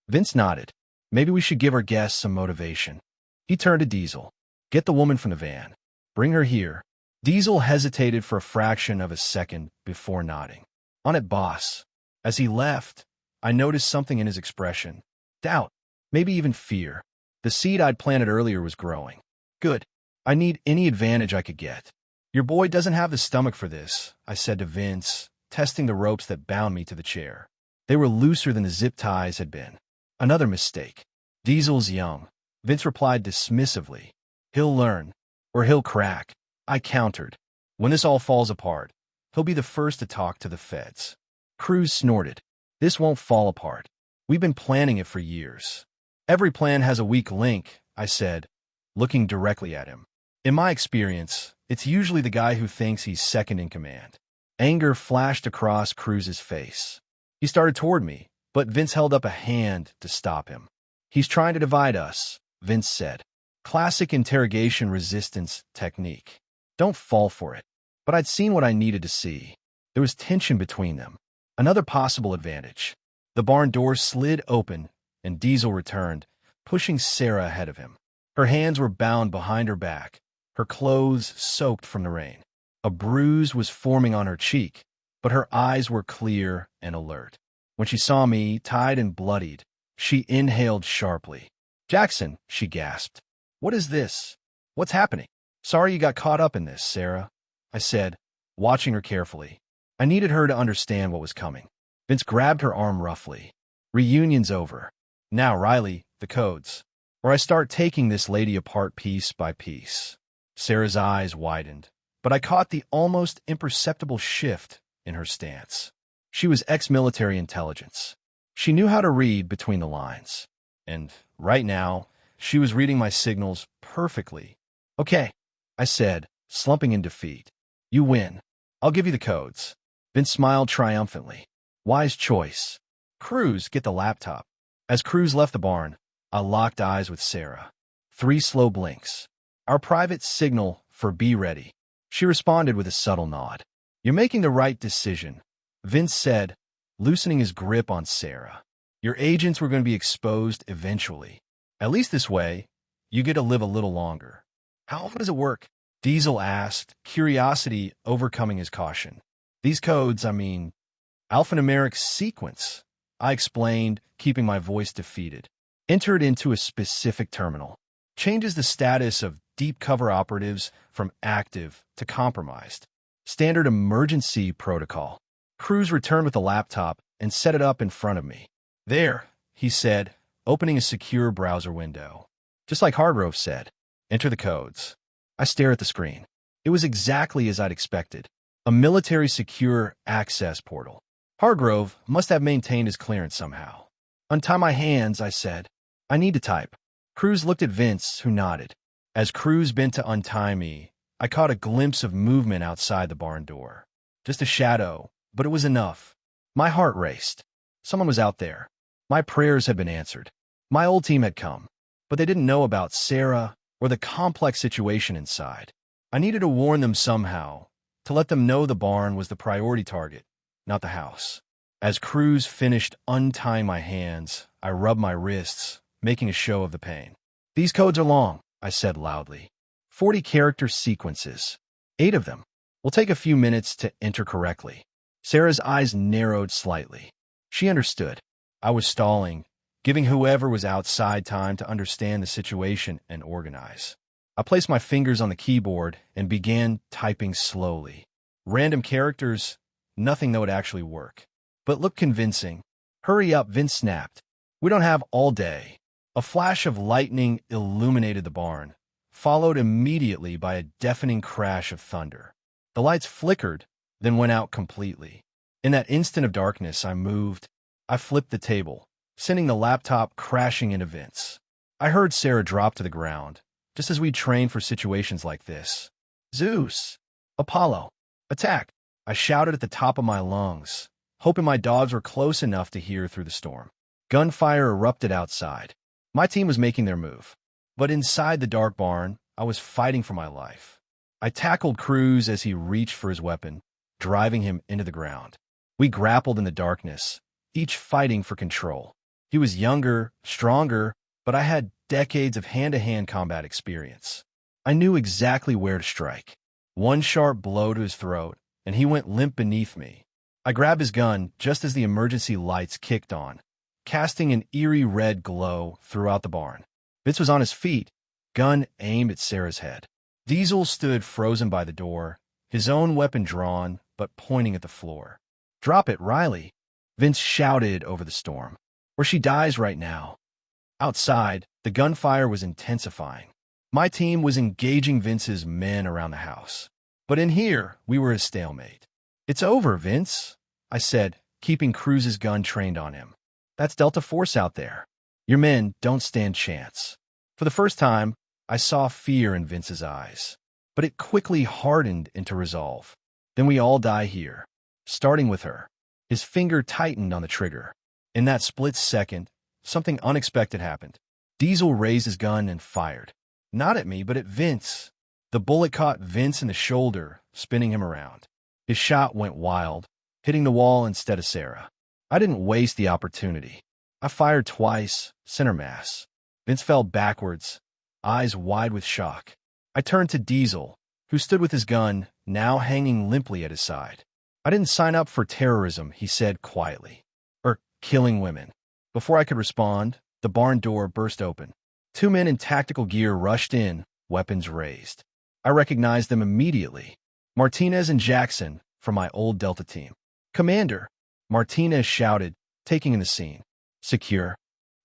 Vince nodded. Maybe we should give our guests some motivation. He turned to Diesel. Get the woman from the van. Bring her here. Diesel hesitated for a fraction of a second before nodding. On it, boss. As he left, I noticed something in his expression. Doubt. Maybe even fear. The seed I'd planted earlier was growing. Good. I need any advantage I could get. Your boy doesn't have the stomach for this, I said to Vince, testing the ropes that bound me to the chair. They were looser than the zip ties had been. Another mistake. Diesel's young. Vince replied dismissively. He'll learn. Or he'll crack. I countered. When this all falls apart, he'll be the first to talk to the feds. Cruz snorted. This won't fall apart. We've been planning it for years. Every plan has a weak link, I said, looking directly at him. In my experience, it's usually the guy who thinks he's second in command. Anger flashed across Cruz's face. He started toward me, but Vince held up a hand to stop him. He's trying to divide us, Vince said. Classic interrogation resistance technique. Don't fall for it. But I'd seen what I needed to see. There was tension between them. Another possible advantage. The barn door slid open, and Diesel returned, pushing Sarah ahead of him. Her hands were bound behind her back, her clothes soaked from the rain. A bruise was forming on her cheek, but her eyes were clear and alert. When she saw me, tied and bloodied, she inhaled sharply. Jackson, she gasped. What is this? What's happening? Sorry you got caught up in this, Sarah, I said, watching her carefully. I needed her to understand what was coming. Vince grabbed her arm roughly. Reunion's over. Now, Riley, the codes. Or I start taking this lady apart piece by piece. Sarah's eyes widened, but I caught the almost imperceptible shift in her stance. She was ex-military intelligence. She knew how to read between the lines. And right now, she was reading my signals perfectly. Okay, I said, slumping in defeat. You win. I'll give you the codes. Vince smiled triumphantly. Wise choice. Cruz, get the laptop. As Cruz left the barn, I locked eyes with Sarah. 3 slow blinks. Our private signal for be ready. She responded with a subtle nod. You're making the right decision, Vince said, loosening his grip on Sarah. Your agents were going to be exposed eventually. At least this way, you get to live a little longer. How does it work? Diesel asked, curiosity overcoming his caution. These codes, alphanumeric sequence, I explained, keeping my voice defeated. Entered into a specific terminal. Changes the status of deep cover operatives from active to compromised. Standard emergency protocol. Cruz returned with a laptop and set it up in front of me. There, he said, opening a secure browser window. Just like Hargrove said, enter the codes. I stare at the screen. It was exactly as I'd expected. A military secure access portal. Hargrove must have maintained his clearance somehow. Untie my hands, I said. I need to type. Cruz looked at Vince, who nodded. As Cruz bent to untie me, I caught a glimpse of movement outside the barn door. Just a shadow, but it was enough. My heart raced. Someone was out there. My prayers had been answered. My old team had come, but they didn't know about Sarah or the complex situation inside. I needed to warn them somehow, to let them know the barn was the priority target, not the house. As Cruz finished untying my hands, I rubbed my wrists, making a show of the pain. These codes are long, I said loudly. 40 character sequences. 8 of them. Will take a few minutes to enter correctly. Sarah's eyes narrowed slightly. She understood. I was stalling, giving whoever was outside time to understand the situation and organize. I placed my fingers on the keyboard and began typing slowly. Random characters, nothing that would actually work. But look convincing. Hurry up, Vince snapped. We don't have all day. A flash of lightning illuminated the barn, followed immediately by a deafening crash of thunder. The lights flickered, then went out completely. In that instant of darkness, I moved. I flipped the table, sending the laptop crashing into Vince. I heard Sarah drop to the ground, just as we trained for situations like this. Zeus! Apollo! Attack! I shouted at the top of my lungs, hoping my dogs were close enough to hear through the storm. Gunfire erupted outside. My team was making their move. But inside the dark barn, I was fighting for my life. I tackled Cruz as he reached for his weapon, driving him into the ground. We grappled in the darkness, each fighting for control. He was younger, stronger, but I had decades of hand-to-hand combat experience. I knew exactly where to strike. One sharp blow to his throat, and he went limp beneath me. I grabbed his gun just as the emergency lights kicked on, casting an eerie red glow throughout the barn. Vince was on his feet, gun aimed at Sarah's head. Diesel stood frozen by the door, his own weapon drawn, but pointing at the floor. Drop it, Riley, Vince shouted over the storm. Or she dies right now. Outside, the gunfire was intensifying. My team was engaging Vince's men around the house. But in here, we were a stalemate. It's over, Vince, I said, keeping Cruz's gun trained on him. That's Delta Force out there. Your men don't stand chance. For the first time, I saw fear in Vince's eyes. But it quickly hardened into resolve. Then we all die here, starting with her. His finger tightened on the trigger. In that split second, something unexpected happened. Diesel raised his gun and fired. Not at me, but at Vince. The bullet caught Vince in the shoulder, spinning him around. His shot went wild, hitting the wall instead of Sarah. I didn't waste the opportunity. I fired twice, center mass. Vince fell backwards, eyes wide with shock. I turned to Diesel, who stood with his gun, now hanging limply at his side. I didn't sign up for terrorism, he said quietly. Or killing women. Before I could respond, the barn door burst open. 2 men in tactical gear rushed in, weapons raised. I recognized them immediately. Martinez and Jackson from my old Delta team. Commander, Martinez shouted, taking in the scene. Secure?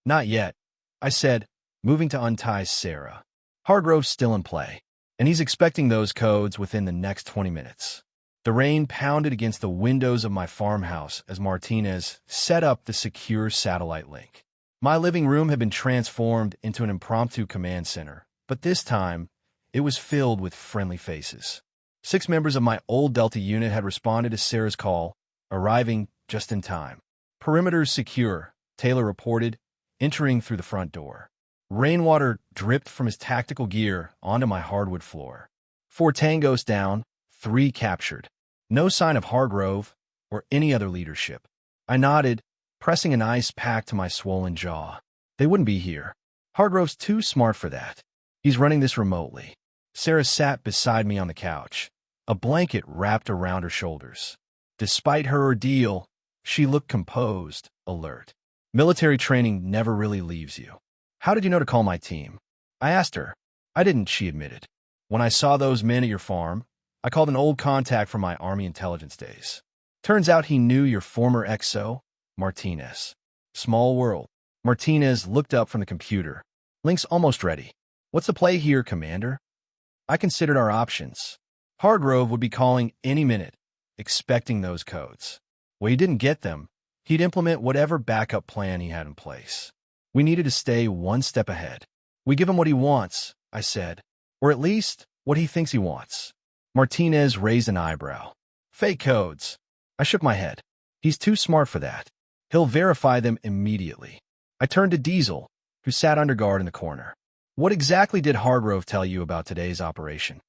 Not yet, I said, moving to untie Sarah. Hargrove's still in play, and he's expecting those codes within the next 20 minutes. The rain pounded against the windows of my farmhouse as Martinez set up the secure satellite link. My living room had been transformed into an impromptu command center, but this time, it was filled with friendly faces. 6 members of my old Delta unit had responded to Sarah's call, arriving just in time. Perimeter's secure, Taylor reported, entering through the front door. Rainwater dripped from his tactical gear onto my hardwood floor. 4 tangos down, 3 captured. No sign of Hargrove or any other leadership. I nodded, pressing an ice pack to my swollen jaw. They wouldn't be here. Hargrove's too smart for that. He's running this remotely. Sarah sat beside me on the couch, a blanket wrapped around her shoulders. Despite her ordeal, she looked composed, alert. Military training never really leaves you. How did you know to call my team? I asked her. I didn't, she admitted. When I saw those men at your farm, I called an old contact from my Army intelligence days. Turns out he knew your former XO, Martinez. Small world. Martinez looked up from the computer. Link's almost ready. What's the play here, Commander? I considered our options. Hargrove would be calling any minute, expecting those codes. When he didn't get them, he'd implement whatever backup plan he had in place. We needed to stay one step ahead. We give him what he wants, I said, or at least what he thinks he wants. Martinez raised an eyebrow. Fake codes. I shook my head. He's too smart for that. He'll verify them immediately. I turned to Diesel, who sat under guard in the corner. What exactly did Hargrove tell you about today's operation?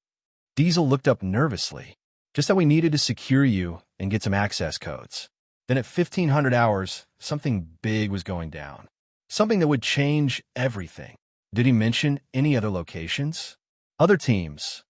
Diesel looked up nervously. Just that we needed to secure you and get some access codes. Then at 1500 hours, something big was going down. Something that would change everything. Did he mention any other locations? Other teams?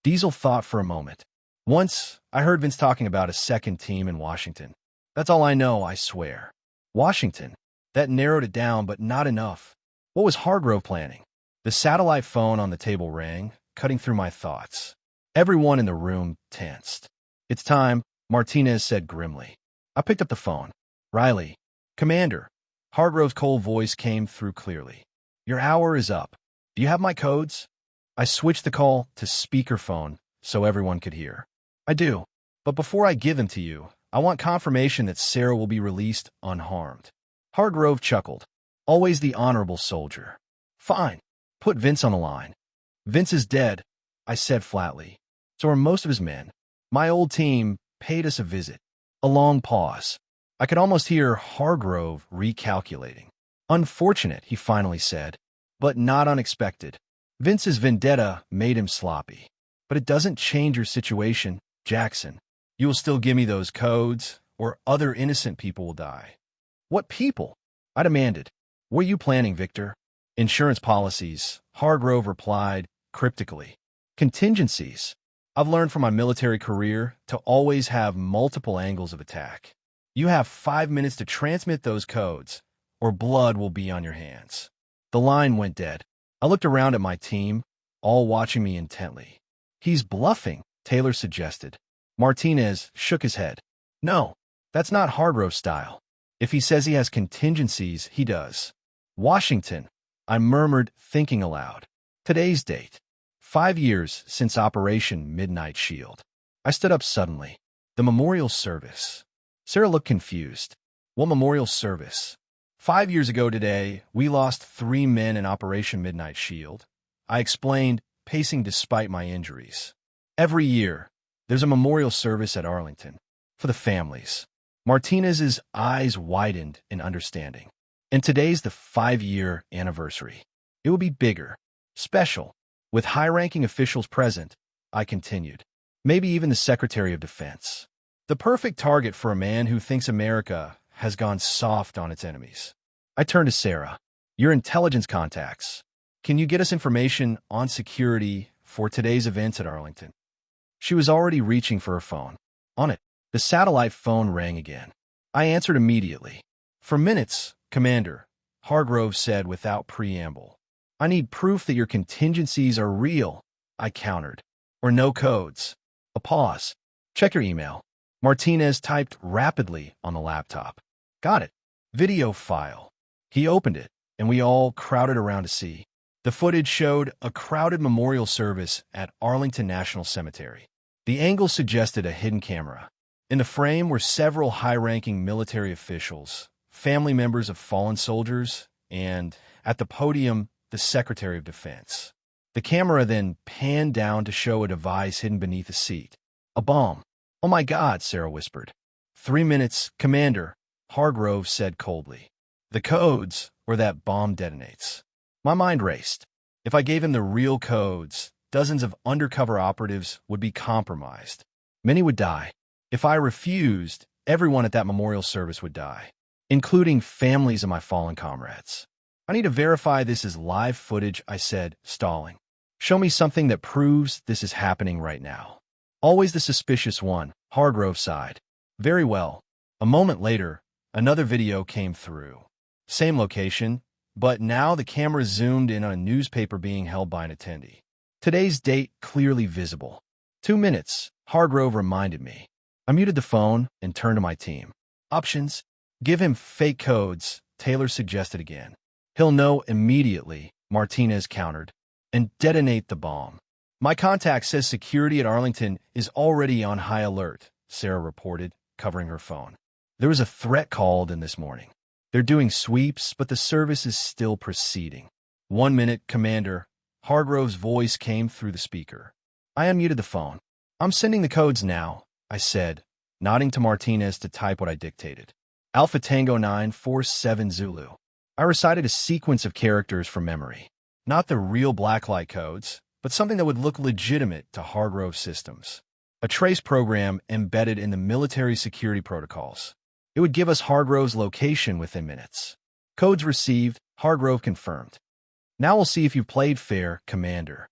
Diesel thought for a moment. Once, I heard Vince talking about a second team in Washington. That's all I know, I swear. Washington. That narrowed it down, but not enough. What was Hargrove planning? The satellite phone on the table rang, cutting through my thoughts. Everyone in the room tensed. It's time, Martinez said grimly. I picked up the phone. Riley. Commander. Hargrove's cold voice came through clearly. Your hour is up. Do you have my codes? I switched the call to speakerphone so everyone could hear. I do. But before I give them to you, I want confirmation that Sarah will be released unharmed. Hargrove chuckled. Always the honorable soldier. Fine. Put Vince on the line. Vince is dead, I said flatly. So are most of his men. My old team paid us a visit. A long pause. I could almost hear Hargrove recalculating. Unfortunate, he finally said, but not unexpected. Vince's vendetta made him sloppy. But it doesn't change your situation, Jackson. You will still give me those codes, or other innocent people will die. What people? I demanded. What are you planning, Victor? Insurance policies, Hargrove replied cryptically. Contingencies. I've learned from my military career to always have multiple angles of attack. You have 5 minutes to transmit those codes, or blood will be on your hands. The line went dead. I looked around at my team, all watching me intently. He's bluffing, Taylor suggested. Martinez shook his head. No, that's not Hargrove's style. If he says he has contingencies, he does. Washington, I murmured, thinking aloud. Today's date. 5 years since Operation Midnight Shield. I stood up suddenly. The memorial service. Sarah looked confused. What memorial service? 5 years ago today, we lost 3 men in Operation Midnight Shield. I explained, pacing despite my injuries. Every year, there's a memorial service at Arlington. For the families. Martinez's eyes widened in understanding. And today's the 5-year anniversary. It will be bigger, special, with high-ranking officials present, I continued. Maybe even the Secretary of Defense. The perfect target for a man who thinks America has gone soft on its enemies. I turned to Sarah. Your intelligence contacts. Can you get us information on security for today's events at Arlington? She was already reaching for her phone. On it, the satellite phone rang again. I answered immediately. For minutes, Commander, Hargrove said without preamble. I need proof that your contingencies are real, I countered. Or no codes. A pause. Check your email. Martinez typed rapidly on the laptop. Got it. Video file. He opened it, and we all crowded around to see. The footage showed a crowded memorial service at Arlington National Cemetery. The angle suggested a hidden camera. In the frame were several high-ranking military officials, family members of fallen soldiers, and, at the podium, the Secretary of Defense. The camera then panned down to show a device hidden beneath a seat. A bomb. Oh my God, Sarah whispered. 3 minutes, Commander, Hargrove said coldly. The codes, or that bomb detonates. My mind raced. If I gave him the real codes, dozens of undercover operatives would be compromised. Many would die. If I refused, everyone at that memorial service would die, including families of my fallen comrades. I need to verify this is live footage, I said, stalling. Show me something that proves this is happening right now. Always the suspicious one, Hargrove sighed. Very well. A moment later, another video came through. Same location, but now the camera zoomed in on a newspaper being held by an attendee. Today's date clearly visible. 2 minutes, Hargrove reminded me. I muted the phone and turned to my team. Options. Give him fake codes, Taylor suggested again. He'll know immediately, Martinez countered, and detonate the bomb. My contact says security at Arlington is already on high alert, Sarah reported, covering her phone. There was a threat called in this morning. They're doing sweeps, but the service is still proceeding. 1 minute, Commander. Hargrove's voice came through the speaker. I unmuted the phone. I'm sending the codes now, I said, nodding to Martinez to type what I dictated. Alpha Tango 947 Zulu. I recited a sequence of characters from memory. Not the real blacklight codes, but something that would look legitimate to Hargrove systems. A trace program embedded in the military security protocols. It would give us Hargrove's location within minutes. Codes received, Hargrove confirmed. Now we'll see if you've played fair, Commander.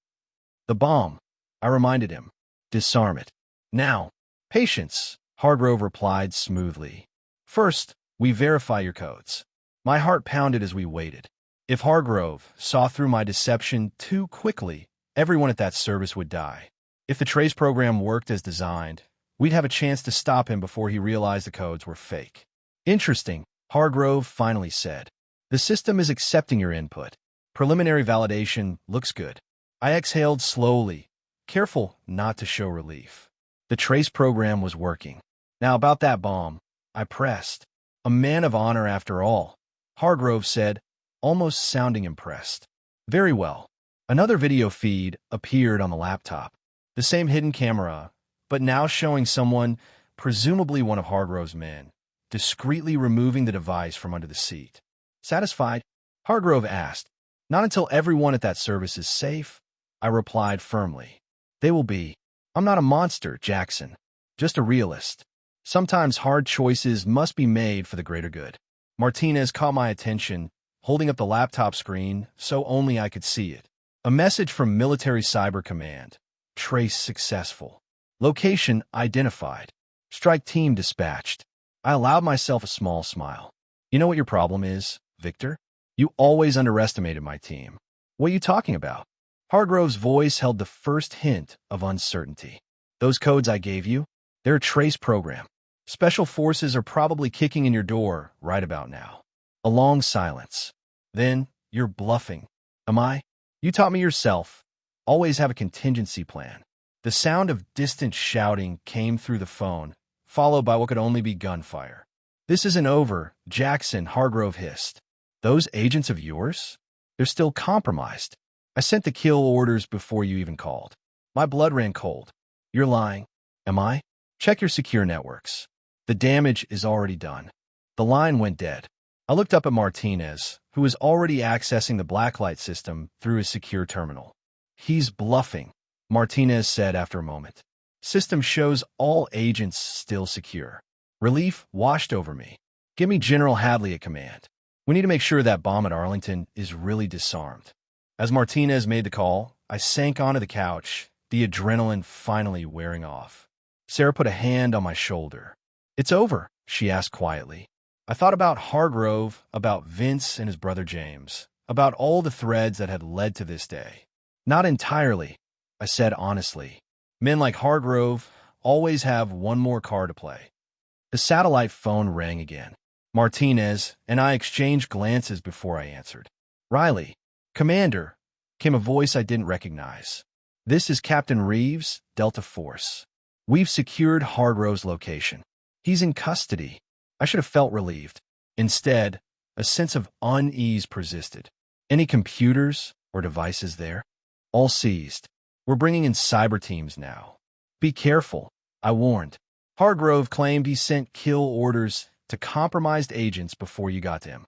The bomb, I reminded him. Disarm it. Now. Patience, Hargrove replied smoothly. First, we verify your codes. My heart pounded as we waited. If Hargrove saw through my deception too quickly, everyone at that service would die. If the trace program worked as designed, we'd have a chance to stop him before he realized the codes were fake. Interesting, Hargrove finally said. The system is accepting your input. Preliminary validation looks good. I exhaled slowly, careful not to show relief. The trace program was working. Now about that bomb, I pressed. A man of honor after all, Hargrove said, almost sounding impressed. Very well. Another video feed appeared on the laptop. The same hidden camera, but now showing someone, presumably one of Hargrove's men, discreetly removing the device from under the seat. Satisfied? Hargrove asked. Not until everyone at that service is safe, I replied firmly. They will be. I'm not a monster, Jackson. Just a realist. Sometimes hard choices must be made for the greater good. Martinez caught my attention, holding up the laptop screen so only I could see it. A message from Military Cyber Command. Trace successful. Location identified. Strike team dispatched. I allowed myself a small smile. You know what your problem is, Victor? You always underestimated my team. What are you talking about? Hargrove's voice held the first hint of uncertainty. Those codes I gave you, they're a trace program. Special forces are probably kicking in your door right about now. A long silence. Then, you're bluffing. Am I? You taught me yourself. Always have a contingency plan. The sound of distant shouting came through the phone, followed by what could only be gunfire. This isn't over, Jackson, Hargrove hissed. Those agents of yours? They're still compromised. I sent the kill orders before you even called. My blood ran cold. You're lying. Am I? Check your secure networks. The damage is already done. The line went dead. I looked up at Martinez, who was already accessing the blacklight system through his secure terminal. He's bluffing, Martinez said after a moment. System shows all agents still secure. Relief washed over me. Give me General Hadley at command. We need to make sure that bomb at Arlington is really disarmed. As Martinez made the call, I sank onto the couch, the adrenaline finally wearing off. Sarah put a hand on my shoulder. It's over, she asked quietly. I thought about Hargrove, about Vince and his brother James, about all the threads that had led to this day. Not entirely, I said honestly. Men like Hargrove always have one more card to play. The satellite phone rang again. Martinez and I exchanged glances before I answered. Riley, Commander, came a voice I didn't recognize. This is Captain Reeves, Delta Force. We've secured Hargrove's location. He's in custody. I should have felt relieved. Instead, a sense of unease persisted. Any computers or devices there? All seized. We're bringing in cyber teams now. Be careful, I warned. Hargrove claimed he sent kill orders to compromised agents before you got to him.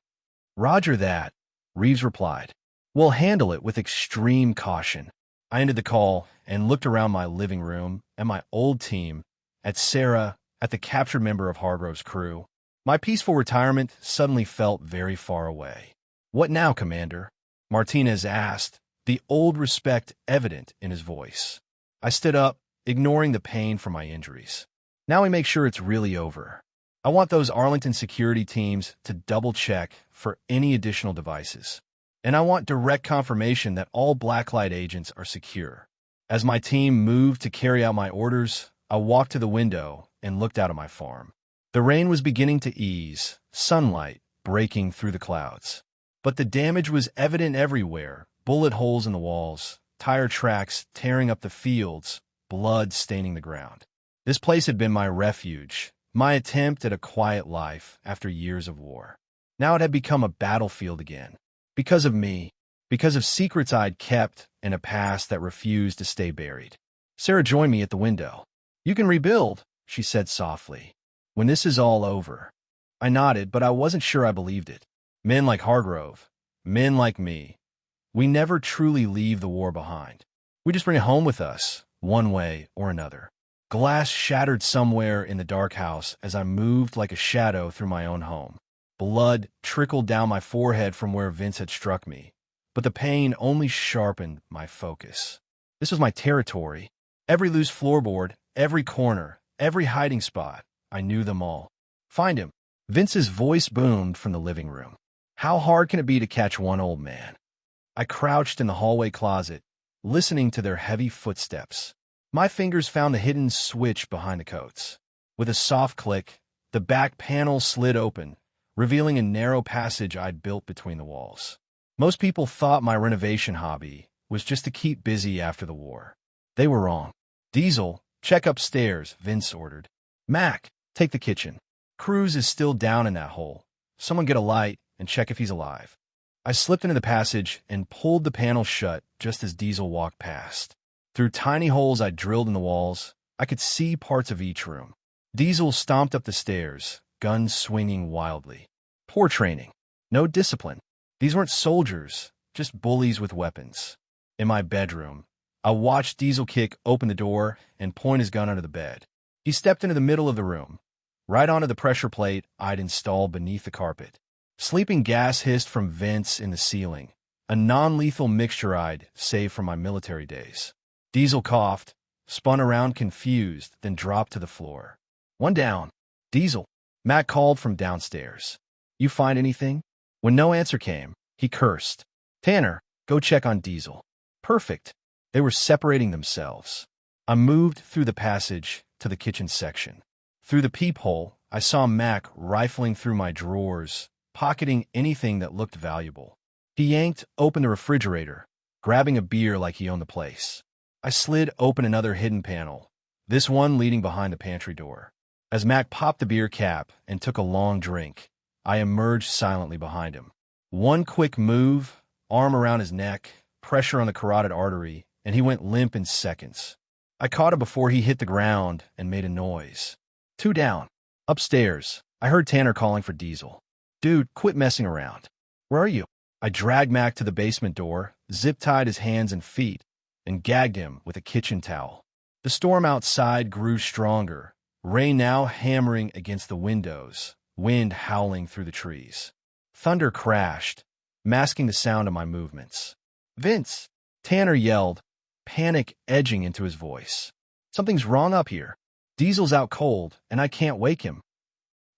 Roger that, Reeves replied. We'll handle it with extreme caution. I ended the call and looked around my living room, at my old team, at Sarah, at the captured member of Hargrove's crew. My peaceful retirement suddenly felt very far away. "What now, Commander?" Martinez asked, the old respect evident in his voice. I stood up, ignoring the pain from my injuries. "Now we make sure it's really over. I want those Arlington security teams to double-check for any additional devices. And I want direct confirmation that all blacklight agents are secure." As my team moved to carry out my orders, I walked to the window and looked out at my farm. The rain was beginning to ease, sunlight breaking through the clouds. But the damage was evident everywhere: bullet holes in the walls, tire tracks tearing up the fields, blood staining the ground. This place had been my refuge, my attempt at a quiet life after years of war. Now it had become a battlefield again. Because of me, because of secrets I'd kept and a past that refused to stay buried. Sarah joined me at the window. "You can rebuild," she said softly, "when this is all over." I nodded, but I wasn't sure I believed it. Men like Hargrove, men like me, we never truly leave the war behind. We just bring it home with us, one way or another. Glass shattered somewhere in the dark house as I moved like a shadow through my own home. Blood trickled down my forehead from where Vince had struck me, but the pain only sharpened my focus. This was my territory. Every loose floorboard, every corner, every hiding spot, I knew them all. "Find him." Vince's voice boomed from the living room. How hard can it be to catch one old man? I crouched in the hallway closet, listening to their heavy footsteps. My fingers found the hidden switch behind the coats. With a soft click, the back panel slid open, revealing a narrow passage I'd built between the walls. Most people thought my renovation hobby was just to keep busy after the war. They were wrong. "Diesel, check upstairs," Vince ordered. "Mac, take the kitchen. Cruz is still down in that hole. Someone get a light and check if he's alive." I slipped into the passage and pulled the panel shut just as Diesel walked past. Through tiny holes I drilled in the walls, I could see parts of each room. Diesel stomped up the stairs, guns swinging wildly. Poor training. No discipline. These weren't soldiers, just bullies with weapons. In my bedroom, I watched Diesel kick open the door and point his gun under the bed. He stepped into the middle of the room, right onto the pressure plate I'd installed beneath the carpet. Sleeping gas hissed from vents in the ceiling, a non-lethal mixture I'd saved from my military days. Diesel coughed, spun around confused, then dropped to the floor. "One down." "Diesel," Matt called from downstairs. "You find anything?" When no answer came, he cursed. "Tanner, go check on Diesel." Perfect. They were separating themselves. I moved through the passage to the kitchen section. Through the peephole, I saw Mac rifling through my drawers, pocketing anything that looked valuable. He yanked open the refrigerator, grabbing a beer like he owned the place. I slid open another hidden panel, this one leading behind the pantry door. As Mac popped the beer cap and took a long drink, I emerged silently behind him. One quick move, arm around his neck, pressure on the carotid artery, and he went limp in seconds. I caught him before he hit the ground and made a noise. "Two down." Upstairs, I heard Tanner calling for Diesel. "Dude, quit messing around." "Where are you?" I dragged Mac to the basement door, zip-tied his hands and feet, and gagged him with a kitchen towel. The storm outside grew stronger, rain now hammering against the windows, wind howling through the trees. Thunder crashed, masking the sound of my movements. "Vince!" Tanner yelled, panic edging into his voice. "Something's wrong up here. Diesel's out cold, and I can't wake him."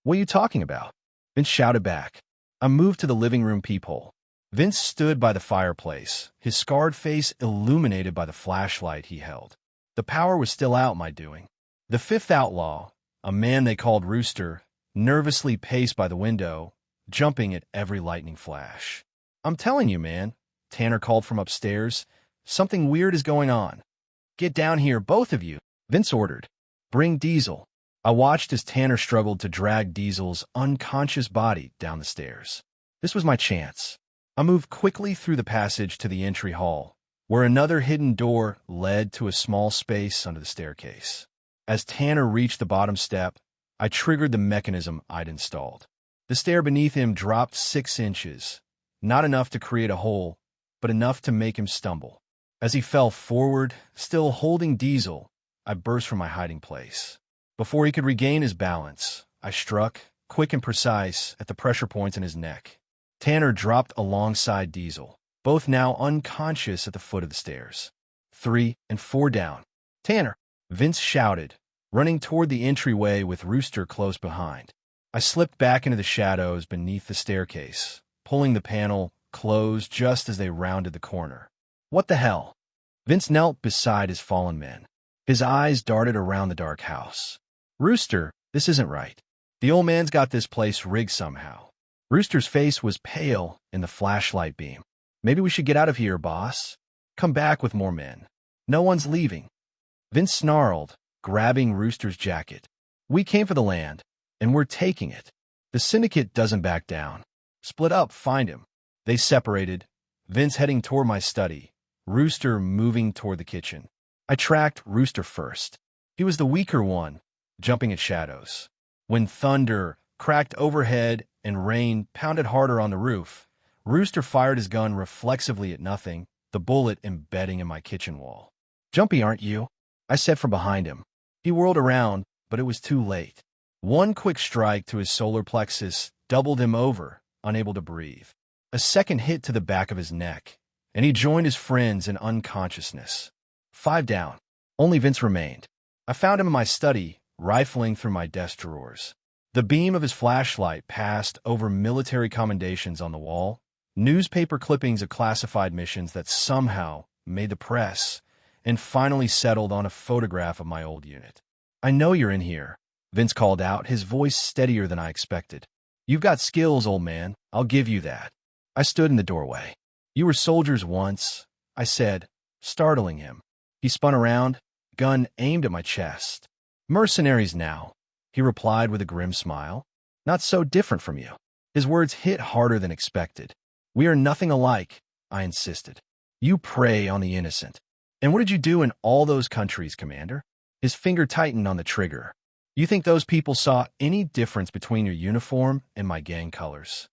"What are you talking about?" Vince shouted back. I moved to the living room peephole. Vince stood by the fireplace, his scarred face illuminated by the flashlight he held. The power was still out, my doing. The fifth outlaw, a man they called Rooster, nervously paced by the window, jumping at every lightning flash. "I'm telling you, man," Tanner called from upstairs. "Something weird is going on." "Get down here, both of you," Vince ordered. "Bring Diesel." I watched as Tanner struggled to drag Diesel's unconscious body down the stairs. This was my chance. I moved quickly through the passage to the entry hall, where another hidden door led to a small space under the staircase. As Tanner reached the bottom step, I triggered the mechanism I'd installed. The stair beneath him dropped 6 inches, not enough to create a hole, but enough to make him stumble. As he fell forward, still holding Diesel, I burst from my hiding place. Before he could regain his balance, I struck, quick and precise, at the pressure points in his neck. Tanner dropped alongside Diesel, both now unconscious at the foot of the stairs. 3 and 4 down. Tanner! Vince shouted, running toward the entryway with Rooster close behind. I slipped back into the shadows beneath the staircase, pulling the panel closed just as they rounded the corner. What the hell? Vince knelt beside his fallen men. His eyes darted around the dark house. Rooster, this isn't right. The old man's got this place rigged somehow. Rooster's face was pale in the flashlight beam. Maybe we should get out of here, boss. Come back with more men. No one's leaving. Vince snarled, grabbing Rooster's jacket. We came for the land, and we're taking it. The syndicate doesn't back down. Split up, find him. They separated, Vince heading toward my study, Rooster moving toward the kitchen. I tracked Rooster first. He was the weaker one, jumping at shadows. When thunder cracked overhead and rain pounded harder on the roof, Rooster fired his gun reflexively at nothing, the bullet embedding in my kitchen wall. Jumpy, aren't you? I said from behind him. He whirled around, but it was too late. One quick strike to his solar plexus doubled him over, unable to breathe. A second hit to the back of his neck, and he joined his friends in unconsciousness. 5 down. Only Vince remained. I found him in my study, rifling through my desk drawers. The beam of his flashlight passed over military commendations on the wall, newspaper clippings of classified missions that somehow made the press, and finally settled on a photograph of my old unit. I know you're in here, Vince called out, his voice steadier than I expected. You've got skills, old man. I'll give you that. I stood in the doorway. You were soldiers once, I said, startling him. He spun around, gun aimed at my chest. Mercenaries now, he replied with a grim smile. Not so different from you. His words hit harder than expected. We are nothing alike, I insisted. You prey on the innocent. And what did you do in all those countries, Commander? His finger tightened on the trigger. You think those people saw any difference between your uniform and my gang colors?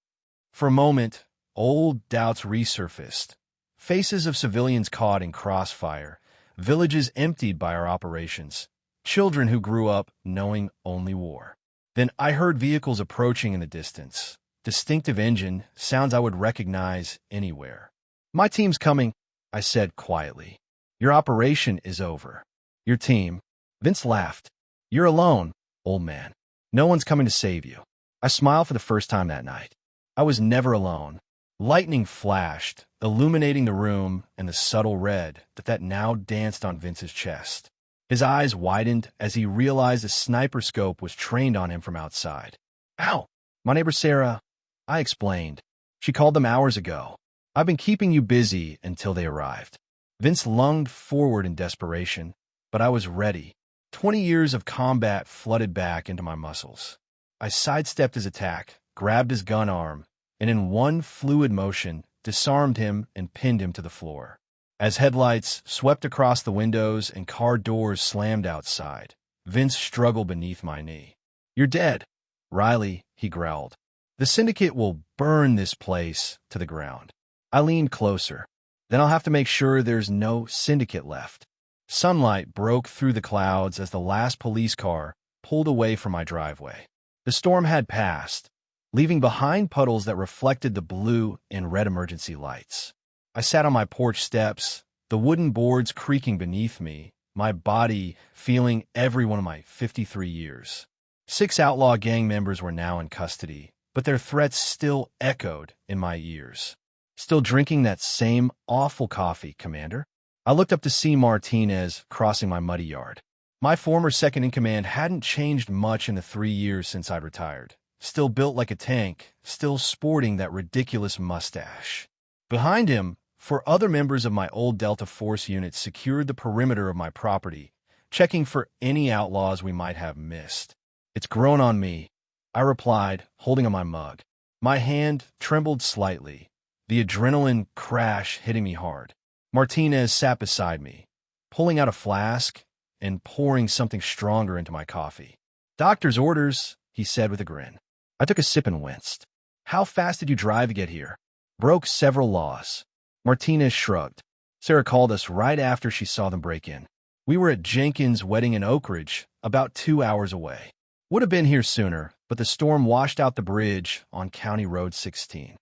For a moment, old doubts resurfaced. Faces of civilians caught in crossfire, villages emptied by our operations, children who grew up knowing only war. Then I heard vehicles approaching in the distance, distinctive engine, sounds I would recognize anywhere. My team's coming, I said quietly. Your operation is over. Your team. Vince laughed. You're alone, old man. No one's coming to save you. I smiled for the first time that night. I was never alone. Lightning flashed, illuminating the room and the subtle red that now danced on Vince's chest. His eyes widened as he realized a sniper scope was trained on him from outside. Ow! My neighbor Sarah, I explained. She called them hours ago. I've been keeping you busy until they arrived. Vince lunged forward in desperation, but I was ready. 20 years of combat flooded back into my muscles. I sidestepped his attack, grabbed his gun arm, and in one fluid motion, disarmed him and pinned him to the floor. As headlights swept across the windows and car doors slammed outside, Vince struggled beneath my knee. You're dead, Riley, he growled. The syndicate will burn this place to the ground. I leaned closer. Then I'll have to make sure there's no syndicate left. Sunlight broke through the clouds as the last police car pulled away from my driveway. The storm had passed, leaving behind puddles that reflected the blue and red emergency lights. I sat on my porch steps, the wooden boards creaking beneath me, my body feeling every one of my 53 years. 6 outlaw gang members were now in custody, but their threats still echoed in my ears. Still drinking that same awful coffee, Commander? I looked up to see Martinez crossing my muddy yard. My former second-in-command hadn't changed much in the 3 years since I'd retired. Still built like a tank, still sporting that ridiculous mustache. Behind him, 4 other members of my old Delta Force unit secured the perimeter of my property, checking for any outlaws we might have missed. It's grown on me, I replied, holding on my mug. My hand trembled slightly, the adrenaline crash hitting me hard. Martinez sat beside me, pulling out a flask and pouring something stronger into my coffee. Doctor's orders, he said with a grin. I took a sip and winced. How fast did you drive to get here? Broke several laws. Martinez shrugged. Sarah called us right after she saw them break in. We were at Jenkins' wedding in Oak Ridge, about 2 hours away. Would have been here sooner, but the storm washed out the bridge on County Road 16.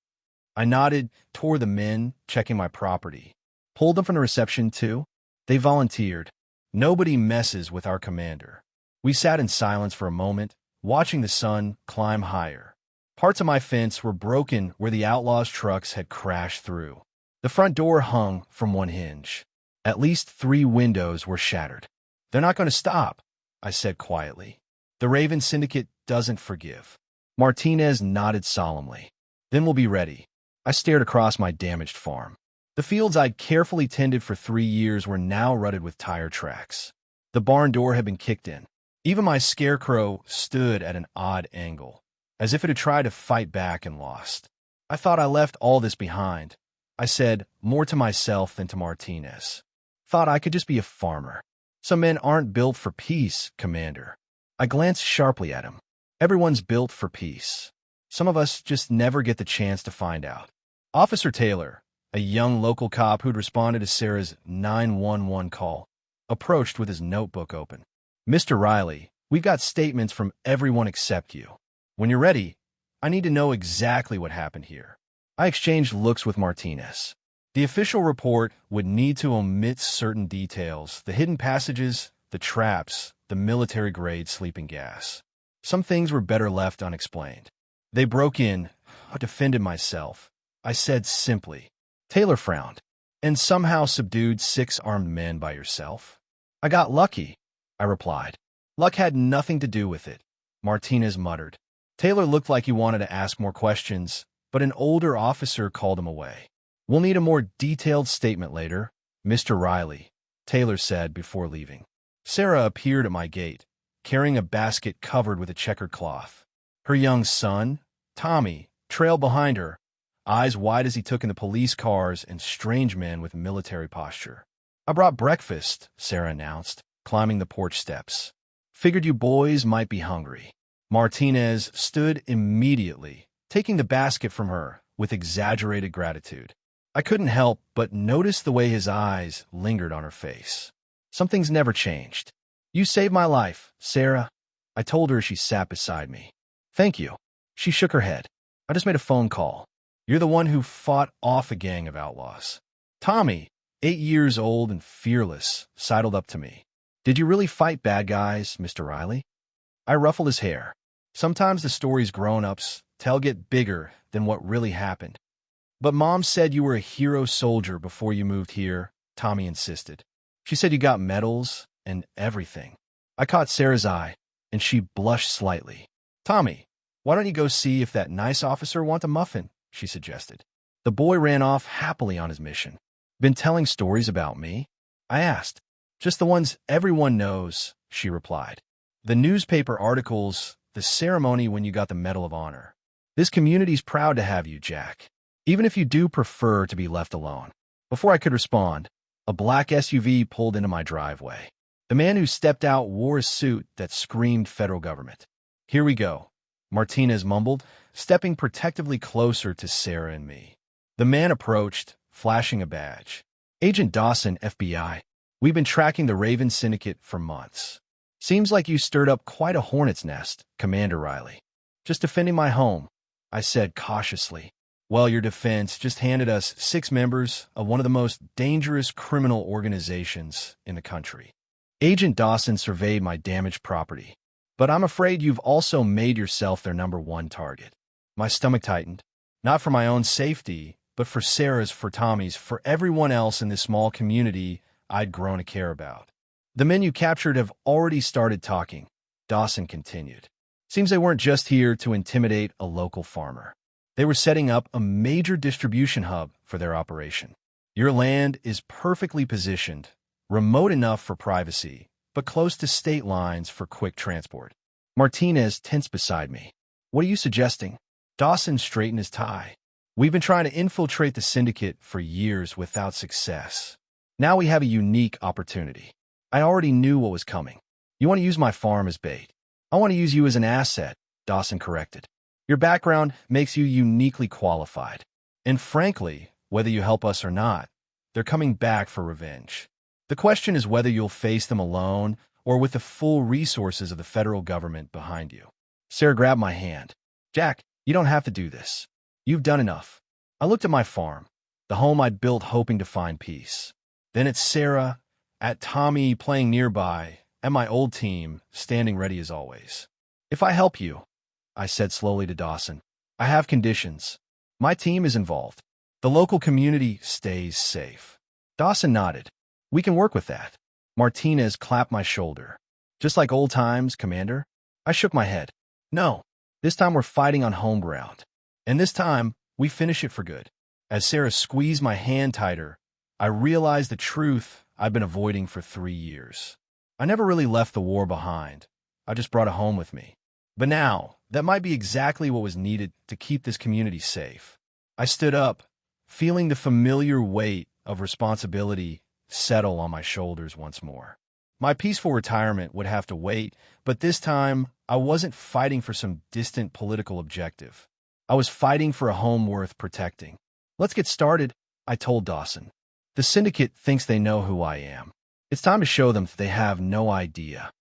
I nodded toward the men checking my property. Pulled them from the reception, too? They volunteered. Nobody messes with our commander. We sat in silence for a moment, watching the sun climb higher. Parts of my fence were broken where the outlaws' trucks had crashed through. The front door hung from one hinge. At least 3 windows were shattered. They're not going to stop, I said quietly. The Raven Syndicate doesn't forgive. Martinez nodded solemnly. Then we'll be ready. I stared across my damaged farm. The fields I'd carefully tended for 3 years were now rutted with tire tracks. The barn door had been kicked in. Even my scarecrow stood at an odd angle, as if it had tried to fight back and lost. I thought I left all this behind. I said, more to myself than to Martinez. Thought I could just be a farmer. Some men aren't built for peace, Commander. I glanced sharply at him. Everyone's built for peace. Some of us just never get the chance to find out. Officer Taylor, a young local cop who'd responded to Sarah's 911 call, approached with his notebook open. Mr. Riley, we've got statements from everyone except you. When you're ready, I need to know exactly what happened here. I exchanged looks with Martinez. The official report would need to omit certain details, the hidden passages, the traps, the military-grade sleeping gas. Some things were better left unexplained. They broke in. I defended myself. I said simply. Taylor frowned. And somehow subdued 6 armed men by yourself? I got lucky, I replied. Luck had nothing to do with it, Martinez muttered. Taylor looked like he wanted to ask more questions, but an older officer called him away. We'll need a more detailed statement later, Mr. Riley, Taylor said before leaving. Sarah appeared at my gate, carrying a basket covered with a checkered cloth. Her young son, Tommy, trailed behind her, eyes wide as he took in the police cars and strange men with military posture. I brought breakfast, Sarah announced, climbing the porch steps. Figured you boys might be hungry. Martinez stood immediately, taking the basket from her with exaggerated gratitude. I couldn't help but notice the way his eyes lingered on her face. Something's never changed. You saved my life, Sarah, I told her as she sat beside me. Thank you. She shook her head. I just made a phone call. You're the one who fought off a gang of outlaws. Tommy, 8 years old and fearless, sidled up to me. Did you really fight bad guys, Mr. Riley? I ruffled his hair. Sometimes the stories grown-ups tell get bigger than what really happened. But Mom said you were a hero soldier before you moved here, Tommy insisted. She said you got medals and everything. I caught Sarah's eye, and she blushed slightly. Tommy, why don't you go see if that nice officer wants a muffin, she suggested. The boy ran off happily on his mission. Been telling stories about me? I asked. Just the ones everyone knows, she replied. The newspaper articles, the ceremony when you got the Medal of Honor. This community's proud to have you, Jack. Even if you do prefer to be left alone. Before I could respond, a black SUV pulled into my driveway. The man who stepped out wore a suit that screamed federal government. Here we go, Martinez mumbled, stepping protectively closer to Sarah and me. The man approached, flashing a badge. Agent Dawson, FBI. We've been tracking the Raven Syndicate for months. Seems like you stirred up quite a hornet's nest, Commander Riley. Just defending my home, I said cautiously. Well, your defense just handed us 6 members of one of the most dangerous criminal organizations in the country. Agent Dawson surveyed my damaged property. But I'm afraid you've also made yourself their #1 target. My stomach tightened. Not for my own safety, but for Sarah's, for Tommy's, for everyone else in this small community I'd grown to care about. The men you captured have already started talking, Dawson continued. Seems they weren't just here to intimidate a local farmer. They were setting up a major distribution hub for their operation. Your land is perfectly positioned, remote enough for privacy, but close to state lines for quick transport. Martinez tensed beside me. What are you suggesting? Dawson straightened his tie. We've been trying to infiltrate the syndicate for years without success. Now we have a unique opportunity. I already knew what was coming. You want to use my farm as bait. I want to use you as an asset, Dawson corrected. Your background makes you uniquely qualified. And frankly, whether you help us or not, they're coming back for revenge. The question is whether you'll face them alone or with the full resources of the federal government behind you. Sarah grabbed my hand. Jack, you don't have to do this. You've done enough. I looked at my farm, the home I'd built hoping to find peace. Then at Sarah, at Tommy playing nearby, and my old team standing ready as always. If I help you, I said slowly to Dawson, I have conditions. My team is involved. The local community stays safe. Dawson nodded. We can work with that. Martinez clapped my shoulder. Just like old times, Commander? I shook my head. No, this time we're fighting on home ground. And this time, we finish it for good. As Sarah squeezed my hand tighter, I realized the truth I've been avoiding for 3 years. I never really left the war behind. I just brought it home with me. But now, that might be exactly what was needed to keep this community safe. I stood up, feeling the familiar weight of responsibility settle on my shoulders once more. My peaceful retirement would have to wait, but this time, I wasn't fighting for some distant political objective. I was fighting for a home worth protecting. Let's get started, I told Dawson. The syndicate thinks they know who I am. It's time to show them that they have no idea.